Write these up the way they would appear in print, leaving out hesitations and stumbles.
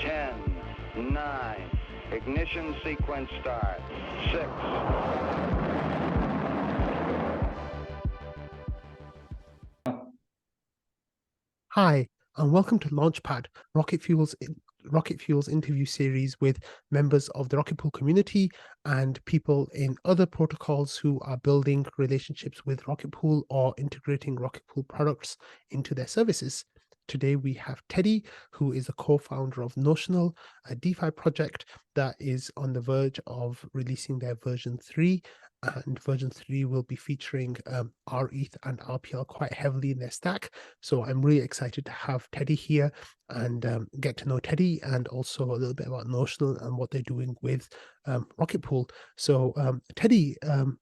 10, 9, ignition sequence start. 6. Hi, and welcome to Launchpad, Rocket Fuel's interview series with members of the Rocket Pool community and people in other protocols who are building relationships with Rocket Pool or integrating Rocket Pool products into their services. Today we have Teddy, who is a co-founder of Notional, a DeFi project that is on the verge of releasing their version 3. And version 3 will be featuring rETH and RPL quite heavily in their stack. So I'm really excited to have Teddy here and get to know Teddy and also a little bit about Notional and what they're doing with Rocket Pool. So Teddy,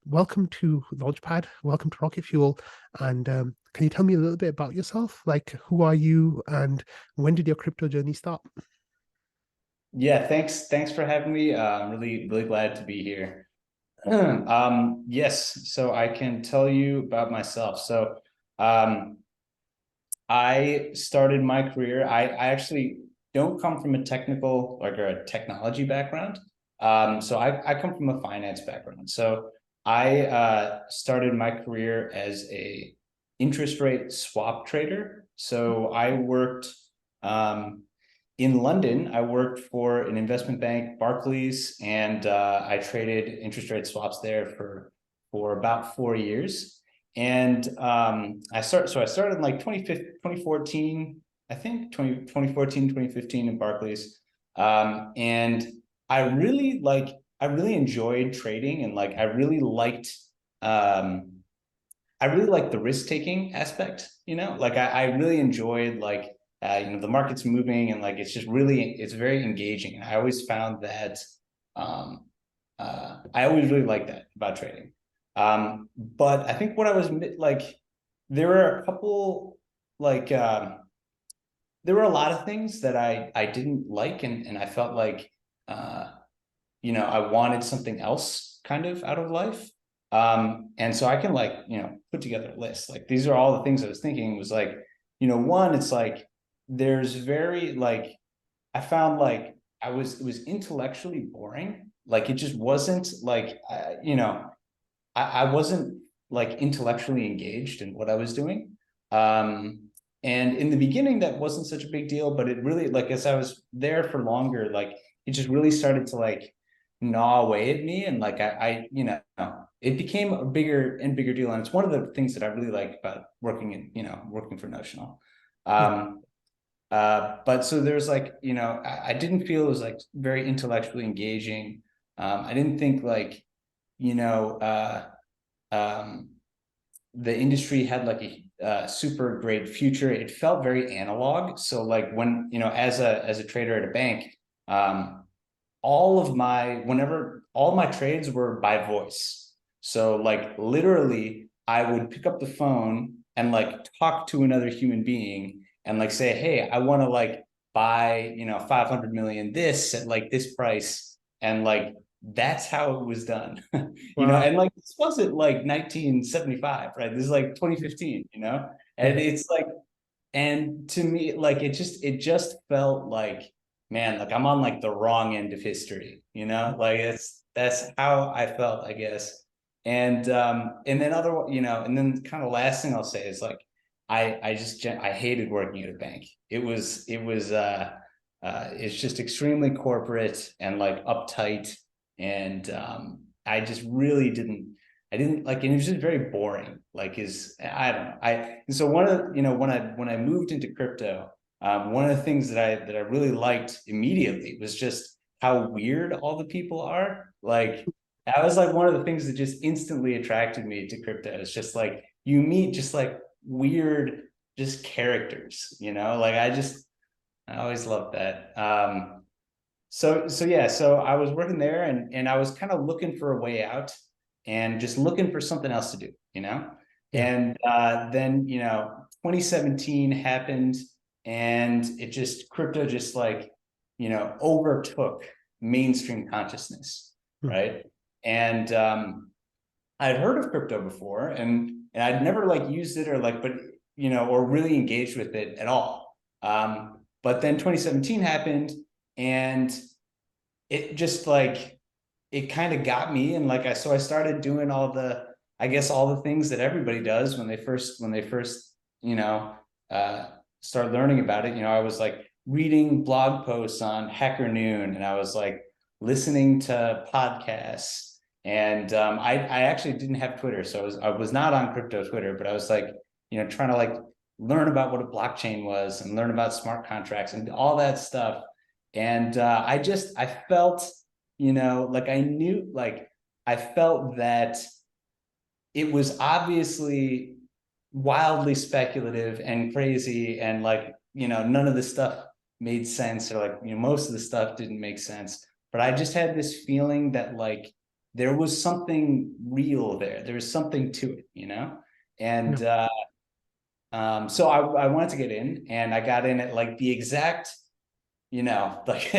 welcome to Launchpad, welcome to Rocket Fuel. And can you tell me a little bit about yourself? Like, who are you and when did your crypto journey start? Yeah, thanks for having me. I'm really glad to be here. Yes, so I can tell you about myself. So um, I started my career. I actually don't come from a technical or a technology background. So I come from a finance background. So I started my career as a interest rate swap trader. So I worked in London. I worked for an investment bank, Barclays, and I traded interest rate swaps there for about 4 years. And I started in like 2014, I think 2014, 2015 in Barclays. And I really enjoyed trading, and like um, I really liked the risk taking aspect, like I really enjoyed like the market's moving, and like it's very engaging. And I always found that I always really liked that about trading. But I think what I was like, there were a couple like there were a lot of things that I didn't like, and I felt like uh, I wanted something else kind of out of life. And so I can like, put together a list. Like these are all the things I was thinking was like, one, it's like there's very like I found like it was intellectually boring. Like it just wasn't like I wasn't like intellectually engaged in what I was doing. And in the beginning, that wasn't such a big deal, but it really, like, as I was there for longer, like, it just really started to like gnaw away at me. And like, it became a bigger and bigger deal. And it's one of the things that I really like about working for Notional. Yeah. But so there's like, I didn't feel it was like very intellectually engaging. I didn't think like, you know, um, the industry had like a super great future. It felt very analog. So like when, as a trader at a bank, um, all my trades were by voice. So like literally I would pick up the phone and like talk to another human being and like say, hey, I want to like buy, 500 million this at like this price. And like that's how it was done. Wow. And like this wasn't like 1975, right? This is like 2015, Yeah. and it's like, and to me, like it just felt like, man, like I'm on like the wrong end of history, like that's how I felt, I guess. And then and then kind of last thing I'll say is like I hated working at a bank. It's just extremely corporate and like uptight, and I just really didn't like, and it was just very boring. Like, I don't know. And so one of when I moved into crypto, one of the things that I really liked immediately was just how weird all the people are. Like, that was like one of the things that just instantly attracted me to crypto. It's just like you meet just like weird, just characters. Like I always loved that. So yeah, so I was working there, and I was kind of looking for a way out and just looking for something else to do. Yeah. And then 2017 happened, and crypto just like overtook mainstream consciousness, Mm. right? And I'd heard of crypto before, and I'd never like used it or like, but or really engaged with it at all. But then 2017 happened, And it just like, it kind of got me. And like, so I started doing all the things that everybody does when they first, you know, start learning about it. You know, I was like reading blog posts on Hacker Noon, and I was like listening to podcasts. And I actually didn't have Twitter, so I was not on crypto Twitter, but I was like, you know, trying to like learn about what a blockchain was and learn about smart contracts and all that stuff. And I felt, you know, like I felt that it was obviously wildly speculative and crazy, and like, you know, none of the stuff made sense, or like, you know, most of the stuff didn't make sense. But I just had this feeling that like there was something real there. There was something to it, you know? And so I wanted to get in, and I got in at like the exact, you know, like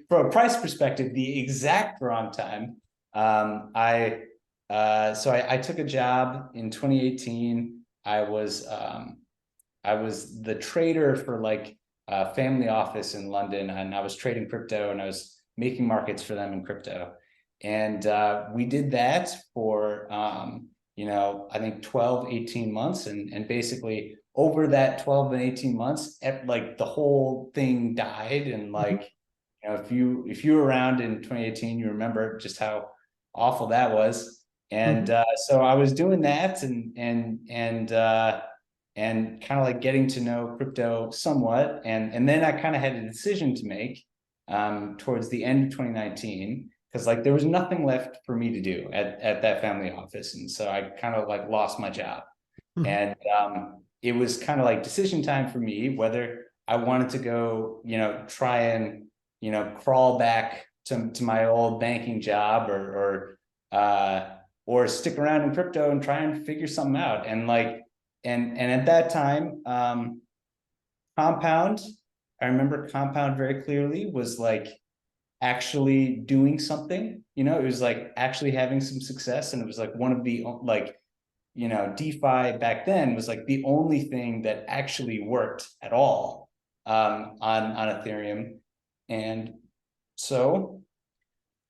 from a price perspective, the exact wrong time. I took a job in 2018. I was the trader for like a family office in London, and I was trading crypto, and I was making markets for them in crypto. And we did that for you know, I think 12, 18 months. And basically over that 12 and 18 months, like the whole thing died. And like, you know, if you were around in 2018, you remember just how awful that was. And so I was doing that, and kind of like getting to know crypto somewhat. And then I kind of had a decision to make towards the end of 2019, because like there was nothing left for me to do at that family office. And so I kind of like lost my job. And it was kind of like decision time for me, whether I wanted to go, you know, try and, you know, crawl back to my old banking job, or stick around in crypto and try and figure something out. And like, and at that time, Compound, I remember Compound very clearly, was like actually doing something. You know, it was like actually having some success. And it was like one of the, like, you know, DeFi back then was like the only thing that actually worked at all on Ethereum. And so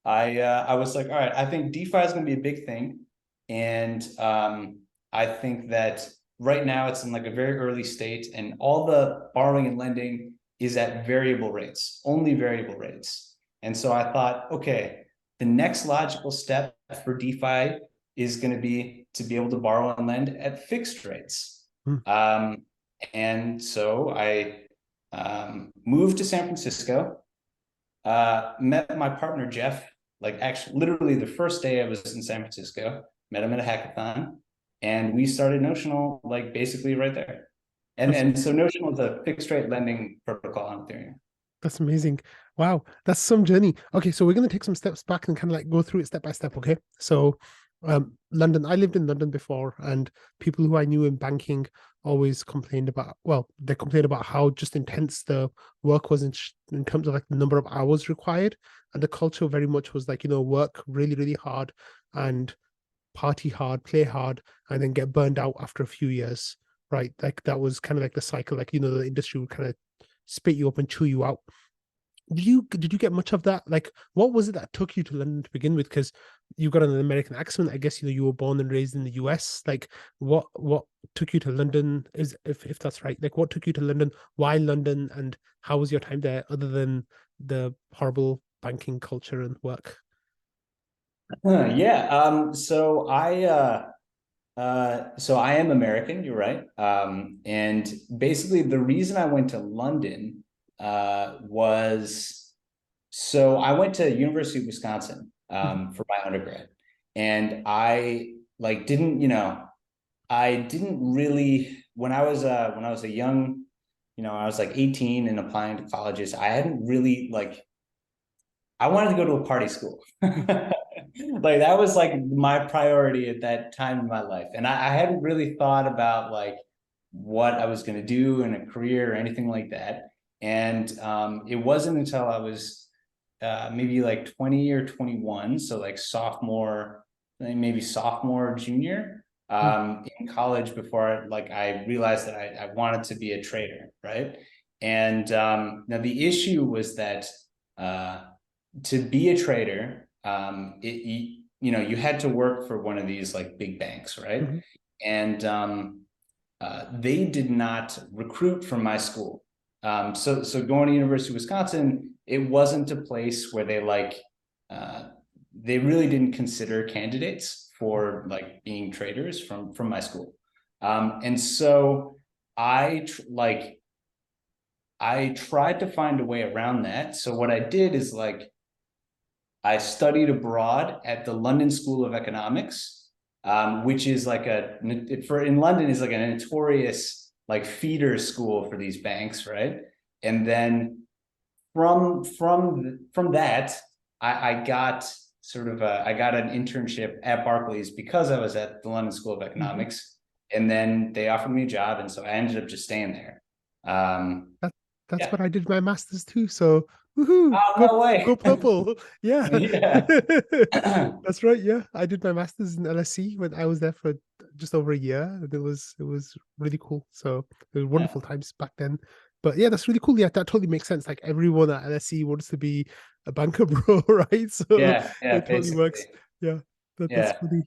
I was like, all right, I think DeFi is going to be a big thing. And I think that right now it's in like a very early state, and all the borrowing and lending is at variable rates, only variable rates. And so I thought, okay, the next logical step for DeFi is going to be able to borrow and lend at fixed rates. And so I moved to San Francisco, met my partner, Jeff, like actually literally the first day I was in San Francisco, met him at a hackathon, and we started Notional like basically right there. And so Notional is a fixed rate lending protocol on Ethereum. That's amazing. Wow, that's some journey. Okay, so we're going to take some steps back and kind of like go through it step by step, okay? So London, I lived in London before, and people who I knew in banking always complained about, well, they complained about how just intense the work was in terms of like the number of hours required. And the culture very much was like, you know, work really, really hard and party hard, play hard, and then get burned out after a few years, right? Like that was kind of like the cycle, like, you know, the industry would kind of spit you up and chew you out. Did you get much of that? Like, what was it that took you to London to begin with? Because you've got an American accent. I guess, you know, you were born and raised in the US. Like, what took you to London? Is if that's right? Like, what took you to London? Why London? And how was your time there, other than the horrible banking culture and work? Yeah. So I am American, you're right. And basically the reason I went to London was, so I went to University of Wisconsin for my undergrad. And I like didn't, you know, I didn't really, when I was a young, you know, I was like 18 and applying to colleges, I hadn't really like, I wanted to go to a party school. Like that was like my priority at that time in my life. And I hadn't really thought about like what I was going to do in a career or anything like that. And it wasn't until I was maybe like 20 or 21, so like sophomore, maybe sophomore, junior in college, before like I realized that I wanted to be a trader, right? And now the issue was that to be a trader, you had to work for one of these like big banks, right? Mm-hmm. And they did not recruit from my school. So going to University of Wisconsin, it wasn't a place where they really didn't consider candidates for like being traders from my school. And so I tried to find a way around that. So what I did is like I studied abroad at the London School of Economics, which is like in London is like a notorious like feeder school for these banks, right? And then from that, I got I got an internship at Barclays because I was at the London School of Economics, and then they offered me a job, and so I ended up just staying there. That's Yeah. what I did my master's too. So woohoo, Oh, no way. go purple. Yeah. Yeah. That's right. Yeah. I did my master's in LSE when I was there for just over a year. And it was really cool. So it was wonderful times back then. But yeah, that's really cool. Yeah, that totally makes sense. Like everyone at LSE wants to be a banker, bro, right? So Yeah, it totally basically. works. Yeah. That's Yeah. really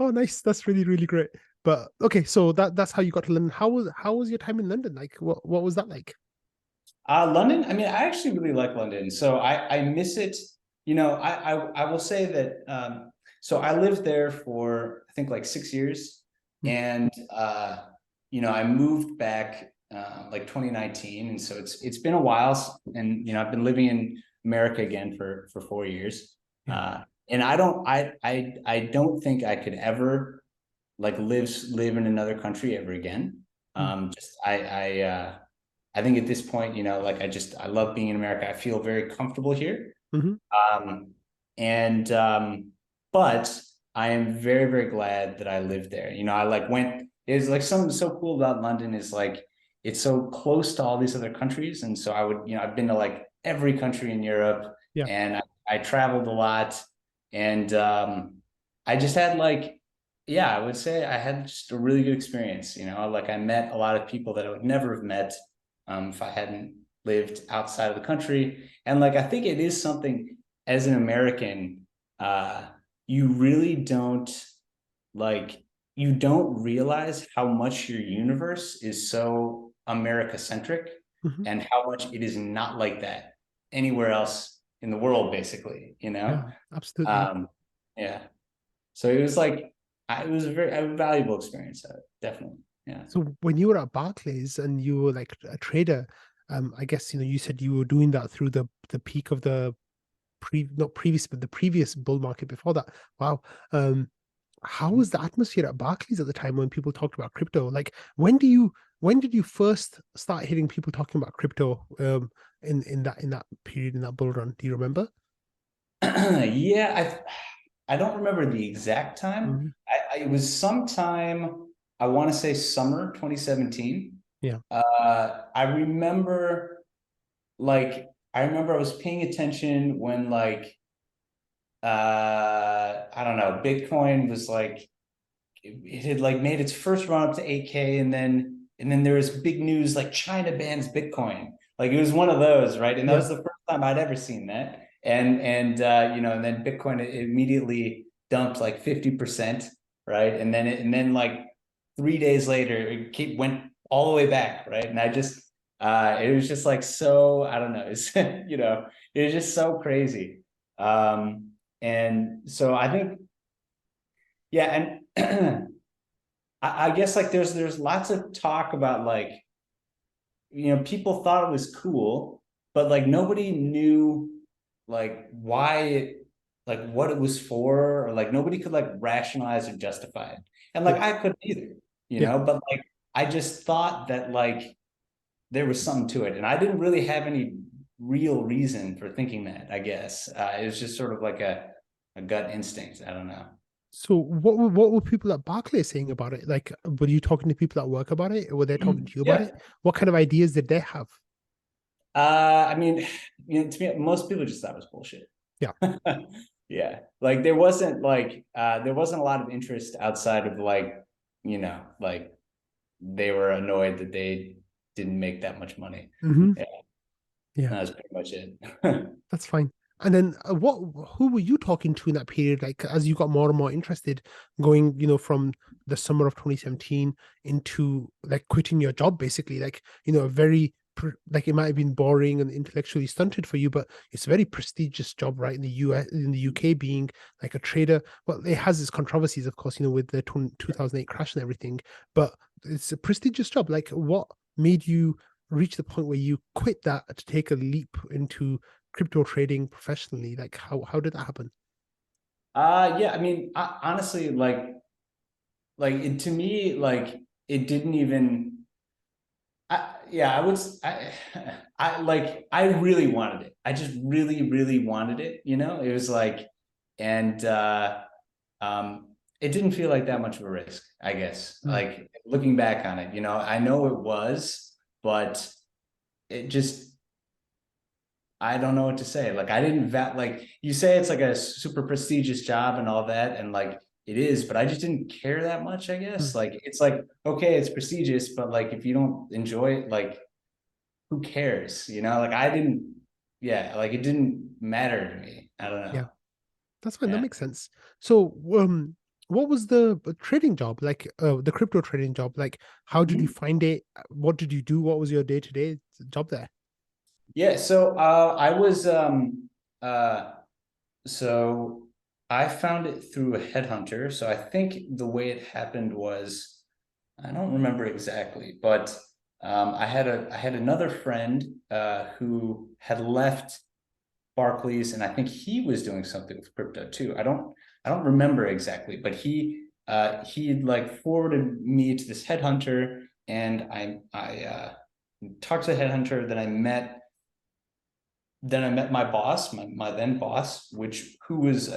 oh nice. That's really, really great. But okay, so that's how you got to London. How was your time in London? Like what was that like? London, I mean, I actually really like London. So I miss it. I will say that so I lived there for I think like 6 years. Hmm. And I moved back like 2019. And so it's been a while. And I've been living in America again for 4 years. Yeah. And I don't think I could ever like live in another country ever again. Hmm. Just I think at this point, like I love being in America. I feel very comfortable here. Hmm. Um, and but I am very, very glad that I lived there. I like went, it's like something so cool about London is like it's so close to all these other countries. And so I've been to like every country in Europe, Yeah. and I traveled a lot. And I just had like, yeah, I would say I had just a really good experience. Like I met a lot of people that I would never have met if I hadn't lived outside of the country. And like I think it is something as an American, you really don't like you don't realize how much your universe is so America centric, Hmm. and how much it is not like that anywhere else in the world, basically. Yeah, absolutely. Yeah. So it was like it was a valuable experience, definitely. Yeah. So when you were at Barclays and you were like a trader, I guess you said you were doing that through the peak of the not previous, but the previous bull market before that. Wow. How was the atmosphere at Barclays at the time when people talked about crypto? Like when did you first start hearing people talking about crypto in that period, in that bull run? Do you remember? Yeah, I don't remember the exact time. Hmm. It was sometime, I want to say summer 2017. Yeah. I remember I was paying attention when I don't know, Bitcoin was like it had like made its first run up to 8K, and then there was big news like China bans Bitcoin. Like it was one of those, right? And that Yeah. was the first time I'd ever seen that. And then Bitcoin immediately dumped like 50%, right? And then like 3 days later went all the way back, right? And it was just like so, I don't know, it's it was just so crazy. And so I think, yeah, and I guess like there's lots of talk about like people thought it was cool, but like nobody knew like why like what it was for, or like nobody could like rationalize or justify it. And like Yeah. I couldn't either, Yeah. but like I just thought that like there was something to it, and I didn't really have any real reason for thinking that. I guess it was just sort of like a gut instinct. I don't know. So what were people at Barclays saying about it? Like, were you talking to people that work about it? Or were they talking to you about Yeah. it? What kind of ideas did they have? I mean, to me, most people just thought it was bullshit. Yeah. Yeah. Like there wasn't a lot of interest outside of like they were annoyed that they didn't make that much money. Hmm. Yeah. Yeah. That's pretty much it. That's fine. And then who were you talking to in that period? Like as you got more and more interested going, from the summer of 2017 into like quitting your job, basically, like, a very, like it might have been boring and intellectually stunted for you, but it's a very prestigious job, right? In the US, in the UK, being like a trader. Well, it has its controversies, of course, with the 2008 crash and everything, but it's a prestigious job. Like what made you reach the point where you quit that to take a leap into crypto trading professionally? Like how did that happen? Yeah, I mean, honestly, to me, it didn't even. Yeah, I really wanted it. I just really, really wanted it. It was like, and it didn't feel like that much of a risk, I guess. Like looking back on it, I know it was, but it just, I don't know what to say. Like I didn't like you say it's like a super prestigious job and all that, and like it is, but I just didn't care that much, I guess. Like it's like, okay, it's prestigious, but like if you don't enjoy it, like who cares? Like I didn't, yeah, like it didn't matter to me. I don't Yeah, know. that's fine. That Yeah. makes sense. So, what was the trading job like? The crypto trading job. Like, how did you Mhm. find it? What did you do? What was your day-to-day job there? Yeah, so I was uh so I found it through a headhunter. So I think the way it happened was, I don't remember exactly, but I had another friend who had left Barclays, and I think he was doing something with crypto too. I don't remember exactly, but he like forwarded me to this headhunter, and I talked to the headhunter. Then I met my boss, my then boss, who was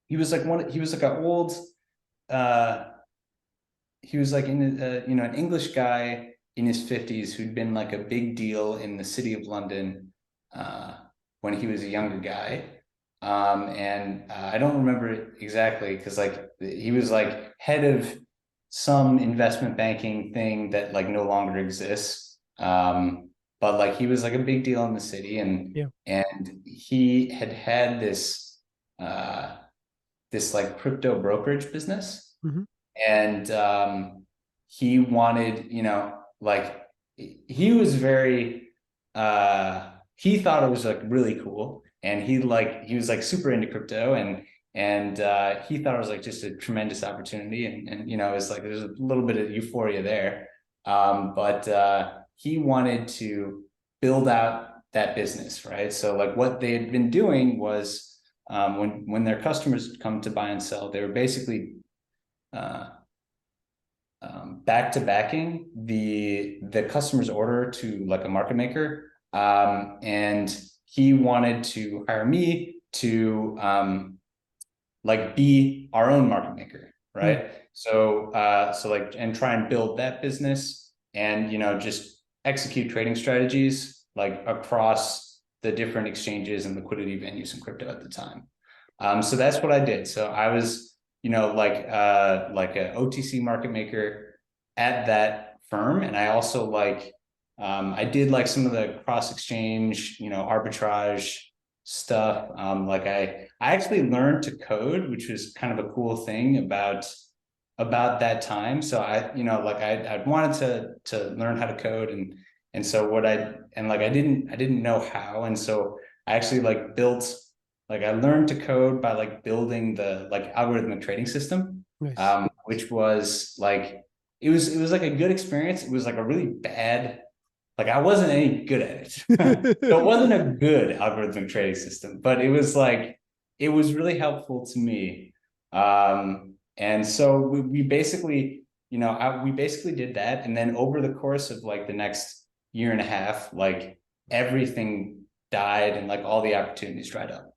he was like an old uh he was like an English guy in his 50s who'd been like a big deal in the city of London uh, when he was a younger guy. And I don't remember it exactly because like he was like head of some investment banking thing that like no longer exists. But like he was like a big deal in the city, Yeah. and he had uh, this like crypto brokerage business, Hmm. and he wanted, like he was very he thought it was like really cool, and he was like super into crypto, and he thought it was like just a tremendous opportunity, and it was like there's a little bit of euphoria there, but he wanted to build out that business, right? So like what they had been doing was, when their customers come to buy and sell, they were basically uh, back to backing the customer's order to like a market maker, and he wanted to hire me to like be our own market maker, Mm. right? So like, and try and build that business, and just execute trading strategies like across the different exchanges and liquidity venues in crypto at the time. So that's what I did. So I was, like a OTC market maker at that firm, and I also like, I did like some of the cross exchange, arbitrage stuff. Like I actually learned to code, which was kind of a cool thing about that time. So I wanted to learn how to code, and so what I didn't know how, and so I actually like built, like I learned to code by like building the like algorithmic trading system, Nice. which was like, it was like a good experience. It was like a really bad, like I wasn't any good at it. So it wasn't a good algorithmic trading system, but it was like, it was really helpful to me. And so we basically, we basically did that. And then over the course of like the next year and a half, like everything died and like all the opportunities dried up.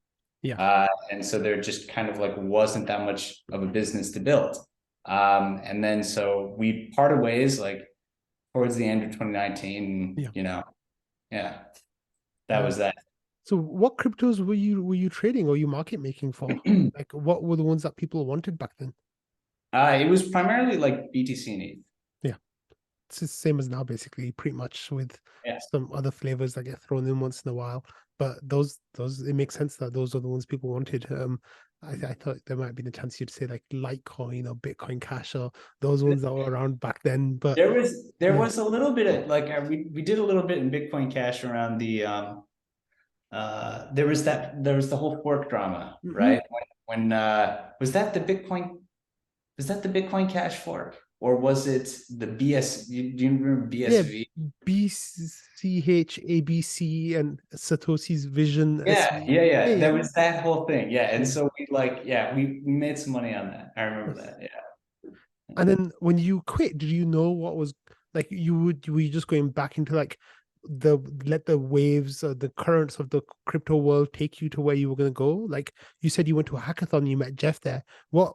Yeah. And so there just kind of like wasn't that much of a business to build. And then so we parted ways like towards the end of 2019, Yeah. yeah, that Uh, was that. so what cryptos were you trading or you market making for? Like what were the ones that people wanted back then? It was primarily like BTC and ETH. Yeah. it's the same as now, basically, pretty much, with Yes. some other flavors that get thrown in once in a while. But those it makes sense that those are the ones people wanted. I thought there might be the chance you'd say like Litecoin or Bitcoin Cash or those ones that were around back then. But There yeah, was a little bit of like we did a little bit in Bitcoin Cash around the there was the whole fork drama, mhm. right? When was that the Bitcoin Cash fork, or was it the BS? Do you remember Yeah, BSV? BCHABC and Satoshi's Vision SV. Yeah, Yeah. yeah. There was that whole thing. Yeah. And Yeah. so we made some money on that. I remember Nice. that. Yeah. And then when you quit, did you know what was like were you just going back into like the let the waves or the currents of the crypto world take you to where you were going to go? Like you said you went to a hackathon, you met Jeff there. What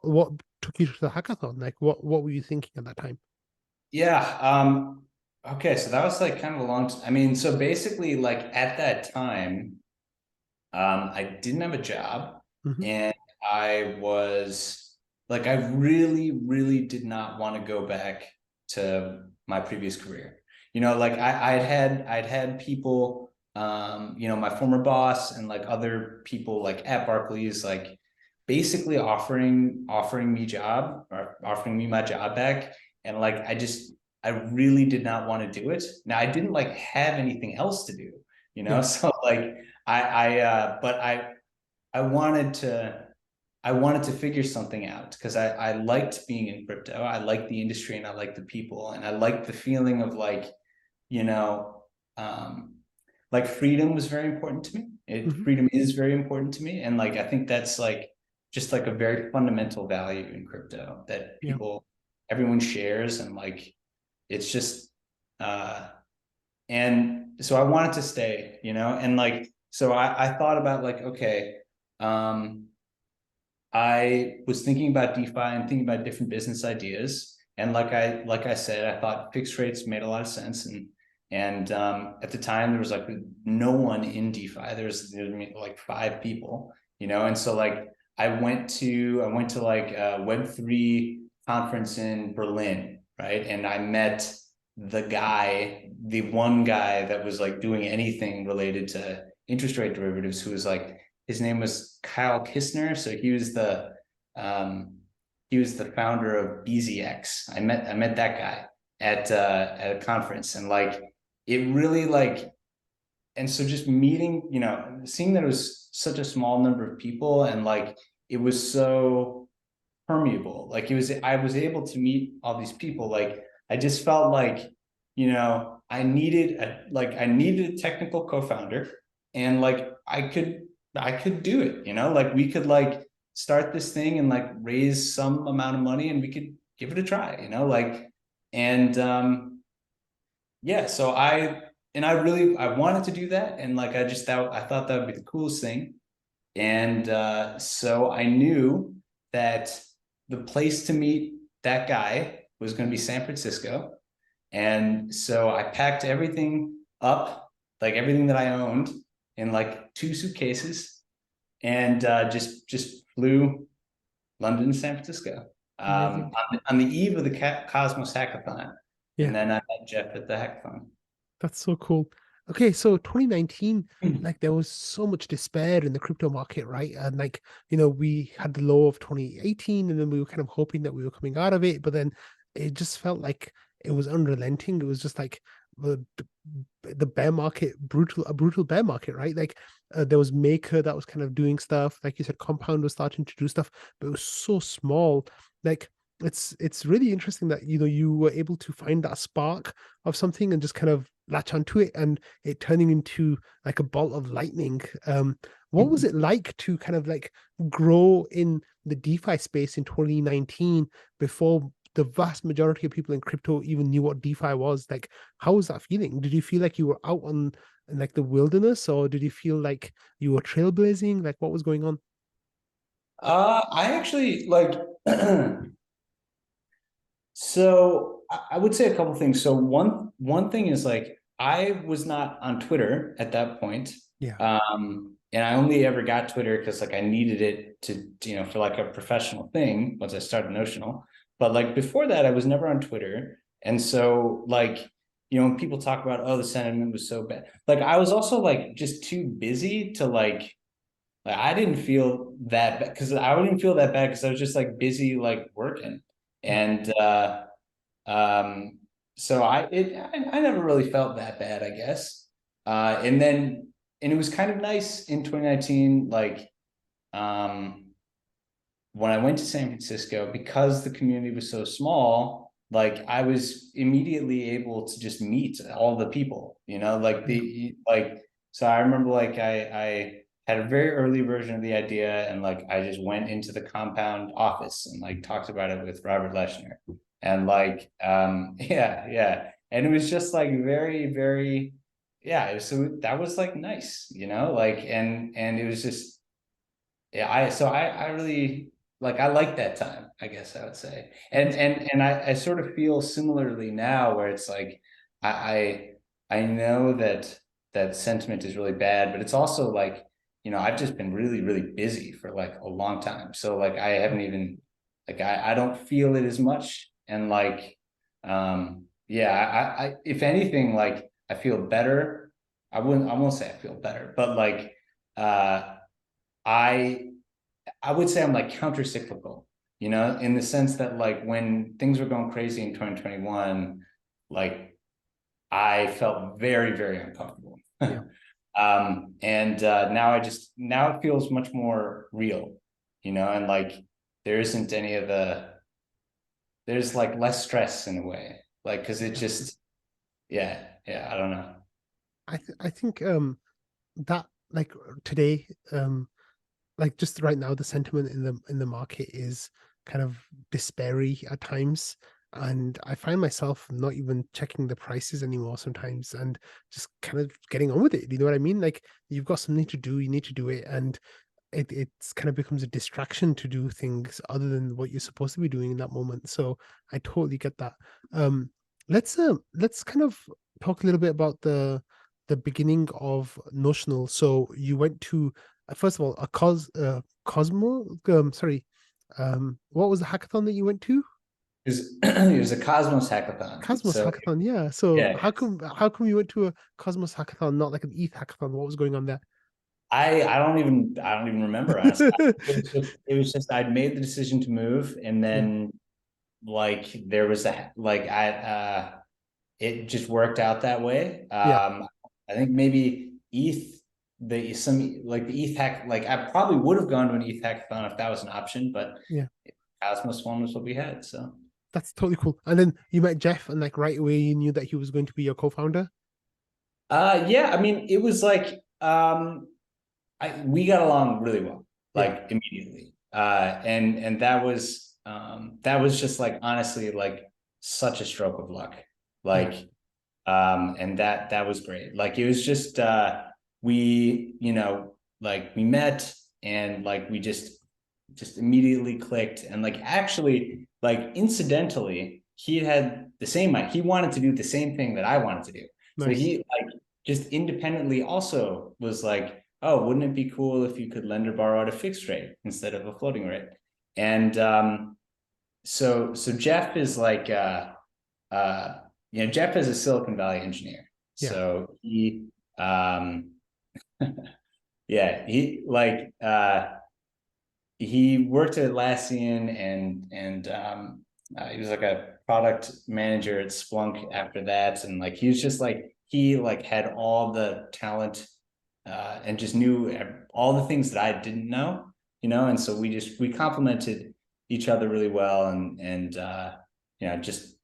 took you to the hackathon? Like what were you thinking at that time? Yeah. Okay. So that was like kind of a I mean, so basically, like at that time, I didn't have a job, Hmm. and I was like, I really, really did not want to go back to my previous career. You know, like I'd had people, you know, my former boss and like other people like at Barclays, like basically offering me job or offering me my job back. And like I really did not want to do it. Now I didn't like have anything else to do, you know, Yeah. so like but I wanted to figure something out because I liked being in crypto. I liked the industry and I liked the people and I liked the feeling of like, you know, um, like freedom was very important to me. Hmm. Freedom is very important to me. And like, I think that's like just like a very fundamental value in crypto that Yeah. everyone shares. And like, it's just, uh, and so I wanted to stay, you know, and like, so I thought about like, okay, um, I was thinking about DeFi and thinking about different business ideas. And like I said, I thought fixed rates made a lot of sense. And at the time there was like no one in DeFi. There was like 5 people, you know, and so like I went to like a Web3 conference in Berlin, right? And I met the one guy that was like doing anything related to interest rate derivatives, who was like, his name was Kyle Kistner. So um, he was the founder of BZX. I met that guy at a conference, and like it really like, and so just meeting, you know, seeing that it was such a small number of people, and like it was so permeable. Like I was able to meet all these people. Like I just felt like, you know, I needed a technical co-founder, and like I could do it, you know, like we could like start this thing and like raise some amount of money and we could give it a try, you know, like, and yeah, so I wanted to do that. And like I thought that would be the coolest thing. And so I knew that the place to meet that guy was going to be San Francisco. And so I packed everything up, like everything that I owned, in like 2 suitcases, and just flew London to San Francisco Amazing. on the eve of the Cosmos Hackathon. And Yeah. then I met Jeff at the hackathon. That's so cool. Okay, so 2019, like there was so much despair in the crypto market, right? And like, we had the low of 2018, and then we were kind of hoping that we were coming out of it, but then it just felt like it was unrelenting. It was just like the bear market, a brutal bear market, right? Like there was Maker that was kind of doing stuff, like you said, Compound was starting to do stuff, but it was so small. Like it's really interesting that you were able to find that spark of something and just kind of latch onto it, and it turning into like a bolt of lightning. What was it like to kind of like grow in the DeFi space in 2019 before the vast majority of people in crypto even knew what DeFi was? Like, how was that feeling? Did you feel like you were out in like the wilderness, or did you feel like you were trailblazing? Like, what was going on? I actually like So I would say a couple things. So one thing is like I was not on Twitter at that point. Yeah. And I only ever got Twitter because like I needed it to, you know, for like a professional thing once I started Notional. But like before that, I was never on Twitter. And so like, when people talk about, oh, the sentiment was so bad, like I was also like just too busy to like I didn't feel that bad because I wouldn't feel that bad because I was just like busy like working. And um so I never really felt that bad, I guess. And it was kind of nice in 2019, like when I went to San Francisco, because the community was so small, like I was immediately able to just meet all the people, so I remember like I had a very early version of the idea, and like I just went into the compound office and like talked about it with Robert Leshner. And like yeah. And it was just like very, very, yeah, so that was like nice, like, and it was just, yeah, I really like, I like that time, I guess I would say. And I sort of feel similarly now, where it's like I know that sentiment is really bad, but it's also like, I've just been really, really busy for like a long time. So like I haven't even, like I don't feel it as much. And like yeah, I if anything, like I feel better. I won't say I feel better, but like I I would say I'm like counter-cyclical, in the sense that like when things were going crazy in 2021, like I felt very, very uncomfortable. Yeah. And now it feels much more real, and like there isn't any of there's like less stress in a way, like, because it just, yeah, I don't know. I think that like today like just right now the sentiment in the market is kind of despairy at times, and I find myself not even checking the prices anymore sometimes and just kind of getting on with it. You know what I mean? Like you've got something to do, you need to do it, and it's kind of becomes a distraction to do things other than what you're supposed to be doing in that moment. So I totally get that. Um, let's kind of talk a little bit about the beginning of Notional. So you went to first of all a Cosmo. What was the hackathon that you went to? It was a Cosmos hackathon. Cosmos So hackathon, yeah. So yeah, how come you went to a Cosmos hackathon, not like an ETH hackathon? What was going on there? I don't even remember, honestly. It was just I'd made the decision to move, and Yeah, then like there was a like I it just worked out that way. yeah, I think maybe the ETH hack, like I probably would have gone to an ETH hackathon if that was an option, but yeah. Cosmos one was what we had. So That's totally cool. And then you met Jeff, and like right away you knew that he was going to be your co-founder. yeah, I mean it was like we got along really well, Yeah, like immediately. And that was just like honestly like such a stroke of luck. yeah, Like and that was great. Like it was just we, like we met, and like we just immediately clicked. And like actually, like incidentally, he wanted to do the same thing that I wanted to do. So nice. he like just independently also was like, oh, wouldn't it be cool if you could lend or borrow at a fixed rate instead of a floating rate? And so Jeff is like uh Jeff is a Silicon Valley engineer. Yeah, So um yeah, he worked at Atlassian, and he was like a product manager at Splunk after that. And like he was just like he like had all the talent and just knew all the things that I didn't know, and so we complemented each other really well, and just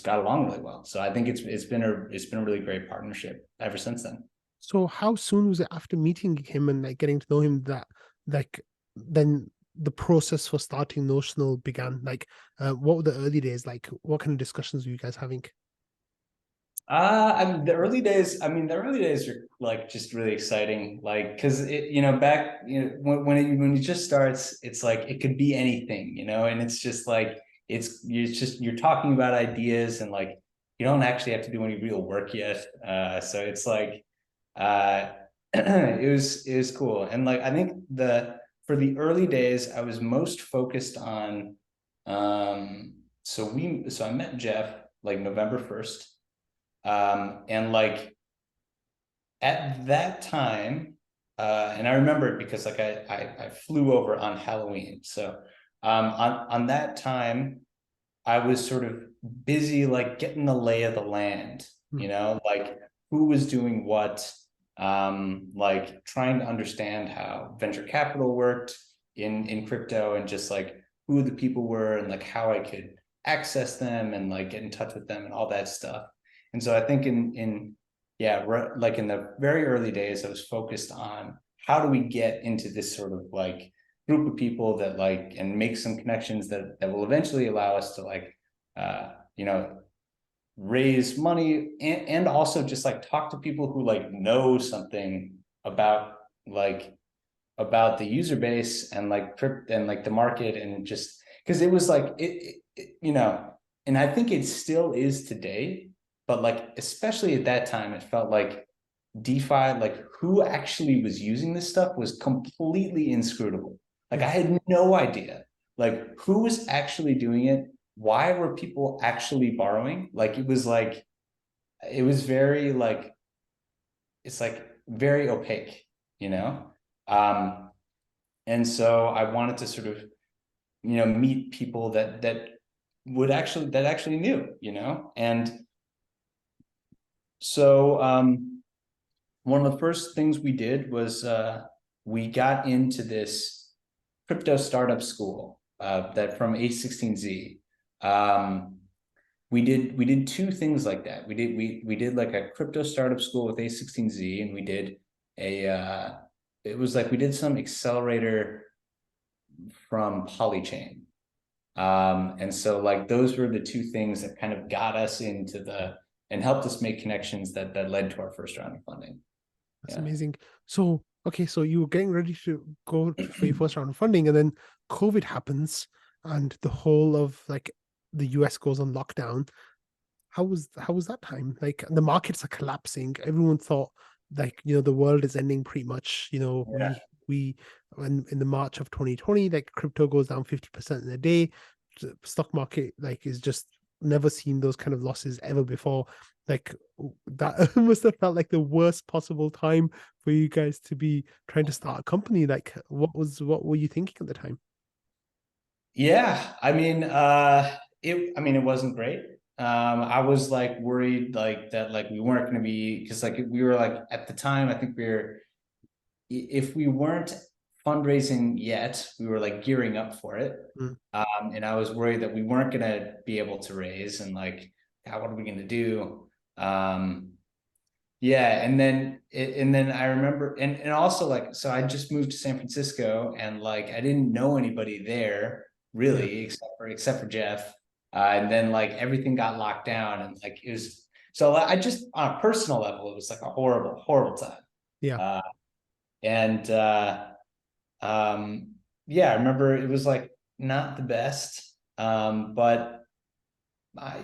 got along really well. So I think it's been a really great partnership ever since then. so how soon was it after meeting him and like getting to know him that like then the process for starting Notional began? Like what were the early days like? What kind of discussions were you guys having? I mean, the early days are like just really exciting, like because back when it just starts, it's like it could be anything, and it's just like you're talking about ideas, and like you don't actually have to do any real work yet. So it's like uh, it was cool, and like I think the for the early days, I was most focused on so I met Jeff. like November 1st. And like at that time, and I remember it because like I flew over on Halloween. So on that time, I was sort of busy like getting the lay of the land, you know, like who was doing what, like trying to understand how venture capital worked in crypto, and just like who the people were and like how I could access them and like get in touch with them and all that stuff. And so I think like in the very early days, I was focused on how do we get into this sort of like group of people that like, and make some connections that will eventually allow us to like, you know, raise money, and also just like talk to people who like know something about like about the user base and like crypt and like the market, and just because it was like you know, and I think it still is today, but like especially at that time, it felt like DeFi, like who actually was using this stuff was completely inscrutable. Like I had no idea like who was actually doing it. Why were people actually borrowing? Like it was very like, it's like very opaque, you know? And so I wanted to sort of, you know, meet people that actually knew, you know? And so one of the first things we did was we got into this crypto startup school that from A16Z. We did two things like that. We did like a crypto startup school with A16Z, and we did it was like we did some accelerator from Polychain. And so like those were the two things that kind of got us into and helped us make connections that led to our first round of funding. That's amazing. So, okay, so you were getting ready to go for your first round of funding, and then COVID happens, and the whole of like the US goes on lockdown. How was that time? Like the markets are collapsing. Everyone thought like, you know, the world is ending pretty much. You know, we in the March of 2020, like crypto goes down 50% in a day. The stock market like is just never seen those kind of losses ever before. Like that must have felt like the worst possible time for you guys to be trying to start a company. Like what were you thinking at the time? Yeah, I mean, it wasn't great. I was like worried like that, like we weren't going to be, because like we were like at the time, I think if we weren't fundraising yet, we were like gearing up for it. And I was worried that we weren't going to be able to raise, and like, God, what are we going to do? Yeah, and then I remember, and also like, so I just moved to San Francisco, and like I didn't know anybody there really, except for Jeff. And then like everything got locked down, and like it was, so I just, on a personal level, it was like a horrible time. Yeah. And yeah, I remember it was like not the best. But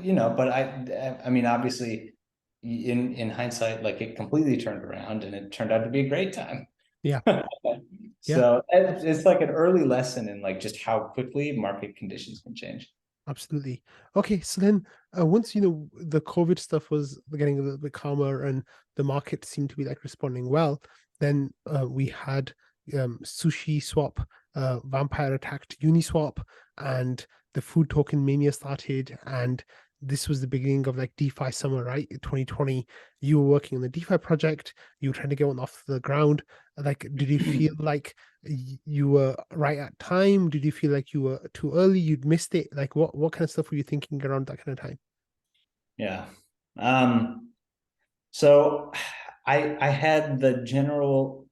you know, but I mean, obviously in hindsight, like it completely turned around, and it turned out to be a great time. Yeah. So it's like an early lesson in like just how quickly market conditions can change. Absolutely. Okay, so then once you know the COVID stuff was getting a little bit calmer and the market seemed to be like responding well, then we had Sushi Swap, Vampire attacked Uniswap, and the food token mania started, and this was the beginning of like DeFi Summer, right? In 2020, you were working on the DeFi project, you were trying to get one off the ground. Like, did you feel like you were right at time? Did you feel like you were too early? You'd missed it? Like, what kind of stuff were you thinking around that kind of time? Yeah. So I had the general,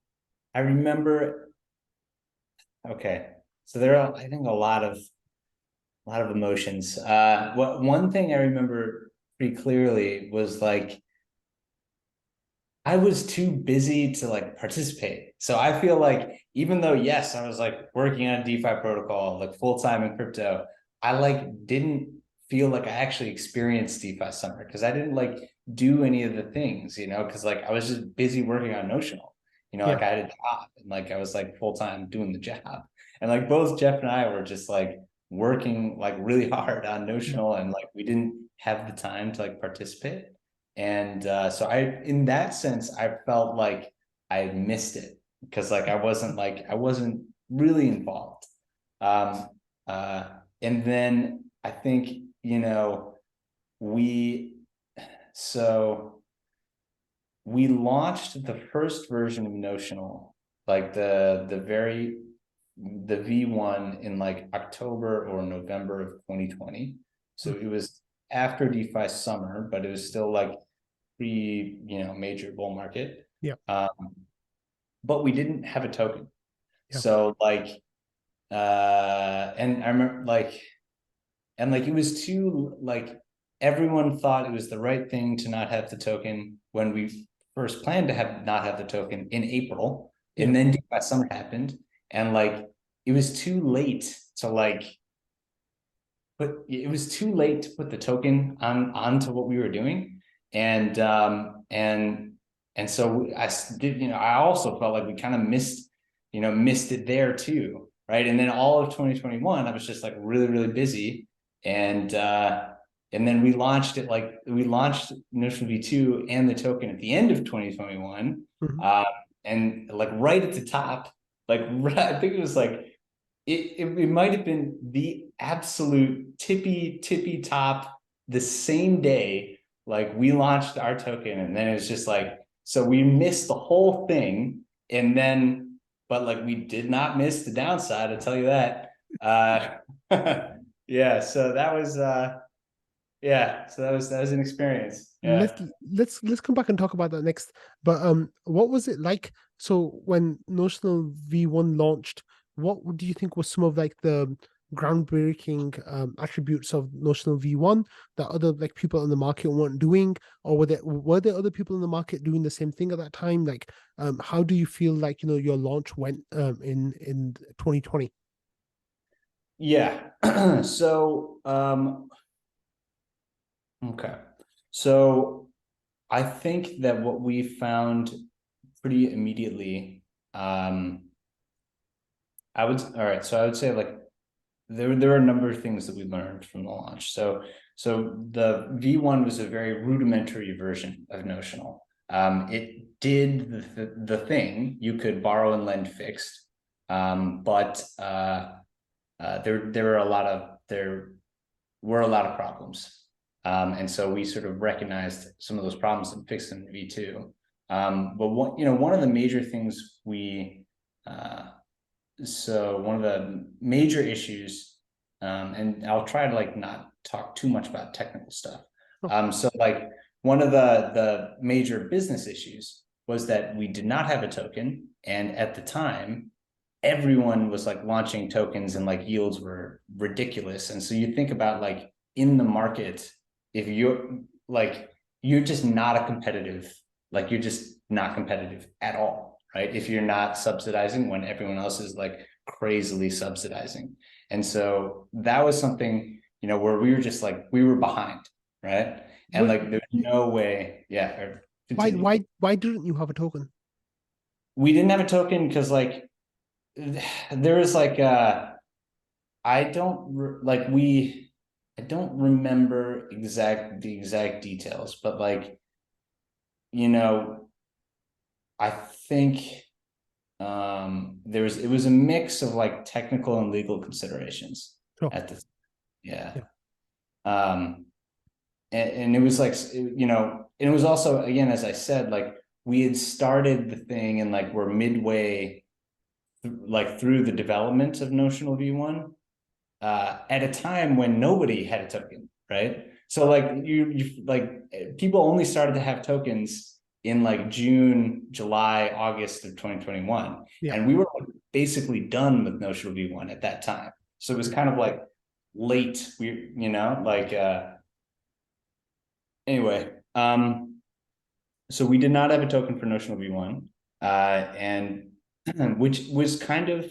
I remember, okay. So there are, I think, a lot of emotions. One thing I remember pretty clearly was like I was too busy to like participate. So I feel like even though yes, I was like working on a DeFi protocol like full time in crypto, I like didn't feel like I actually experienced DeFi Summer because I didn't like do any of the things, you know, because like I was just busy working on Notional. You know, like I had a job and like I was like full time doing the job. And like both Jeff and I were just like working like really hard on Notional, and like we didn't have the time to like participate. And so in that sense, I felt like I missed it because like I wasn't really involved. Um, and then I think, so we launched the first version of Notional, like the V1 in like October or November of 2020. So it was after DeFi Summer, but it was still like major bull market. Yeah. But we didn't have a token. Yeah. So like, and I remember like, and like, it was too, like, everyone thought it was the right thing to not have the token when we first planned to not have the token in April. And then DeFi Summer happened. And like, it was too late to like, it was too late to put the token onto what we were doing. And so I did, I also felt like we kind of missed it there too. Right. And then all of 2021, I was just like really, really busy. And then we launched Notional V2 and the token at the end of 2021. And like right at the top, like I think it was like, it might have been the absolute tippy top the same day, like we launched our token. And then it was just like, so we missed the whole thing. And then, but like we did not miss the downside, I'll tell you that. Yeah, so that was that was an experience. Yeah. Let's come back and talk about that next. But what was it like? So when Notional V1 launched, what do you think was some of like the groundbreaking attributes of Notional V1 that other like people in the market weren't doing, or were there other people in the market doing the same thing at that time? Like, how do you feel like your launch went in 2020? Yeah. So okay. So I think that what we found pretty immediately, all right. So I would say like there are a number of things that we learned from the launch. So the V1 was a very rudimentary version of Notional. It did the thing, you could borrow and lend fixed, but there were a lot of problems. And so we sort of recognized some of those problems and fixed them in V2. But one of the major things so one of the major issues, and I'll try to like not talk too much about technical stuff. So like one of the major business issues was that we did not have a token, and at the time, everyone was like launching tokens and like yields were ridiculous. And so you think about like in the market, if you're just not competitive at all, right? If you're not subsidizing when everyone else is like crazily subsidizing. And so that was something, where we were just like, we were behind, right? And like, there's no way. Yeah. Why didn't you have a token? We didn't have a token because like, there was like, I don't remember the exact details, but like, I think it was a mix of like technical and legal considerations at the and it was like, and it was also, again, as I said, like we had started the thing and like we're midway like through the development of Notional V1 at a time when nobody had a token, right? So like you like people only started to have tokens in like June, July, August of 2021. And we were like basically done with Notional V1 at that time. So it was kind of like late, anyway. So we did not have a token for Notional V1, and which was kind of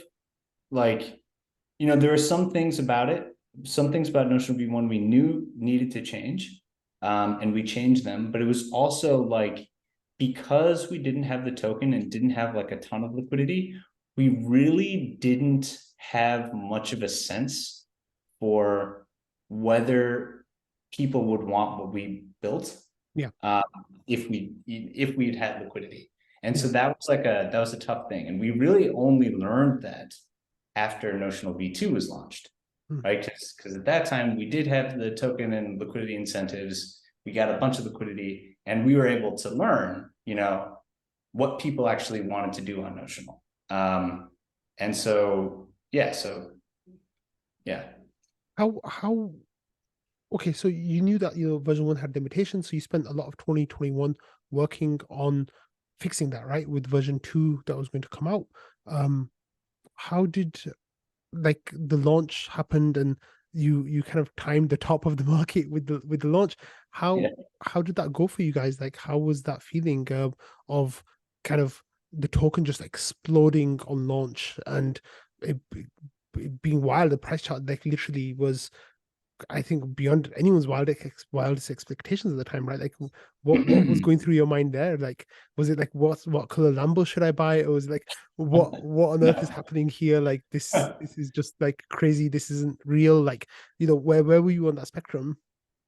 like, there are some things about Notional V1 we knew needed to change, and we changed them. But it was also like, because we didn't have the token and didn't have like a ton of liquidity, we really didn't have much of a sense for whether people would want what we built. Yeah. If we'd had liquidity. And so Yeah. that was a tough thing. And we really only learned that after Notional V2 was launched, right? Because at that time we did have the token and liquidity incentives. We got a bunch of liquidity, and we were able to learn, what people actually wanted to do on Notional. And so, yeah. How okay, so you knew that version 1 had limitations, so you spent a lot of 2021 working on fixing that, right? With version 2 that was going to come out. How did like the launch happened, and you kind of timed the top of the market with the launch? How did that go for you guys? Like, how was that feeling of kind of the token just exploding on launch and it being wild? The price chart like literally was, I think, beyond anyone's wildest expectations at the time, right? Like, what was going through your mind there? Like, was it like what color Lambo should I buy, or was it like what on earth is happening here? Like this is just like crazy. This isn't real. Like, where were you on that spectrum?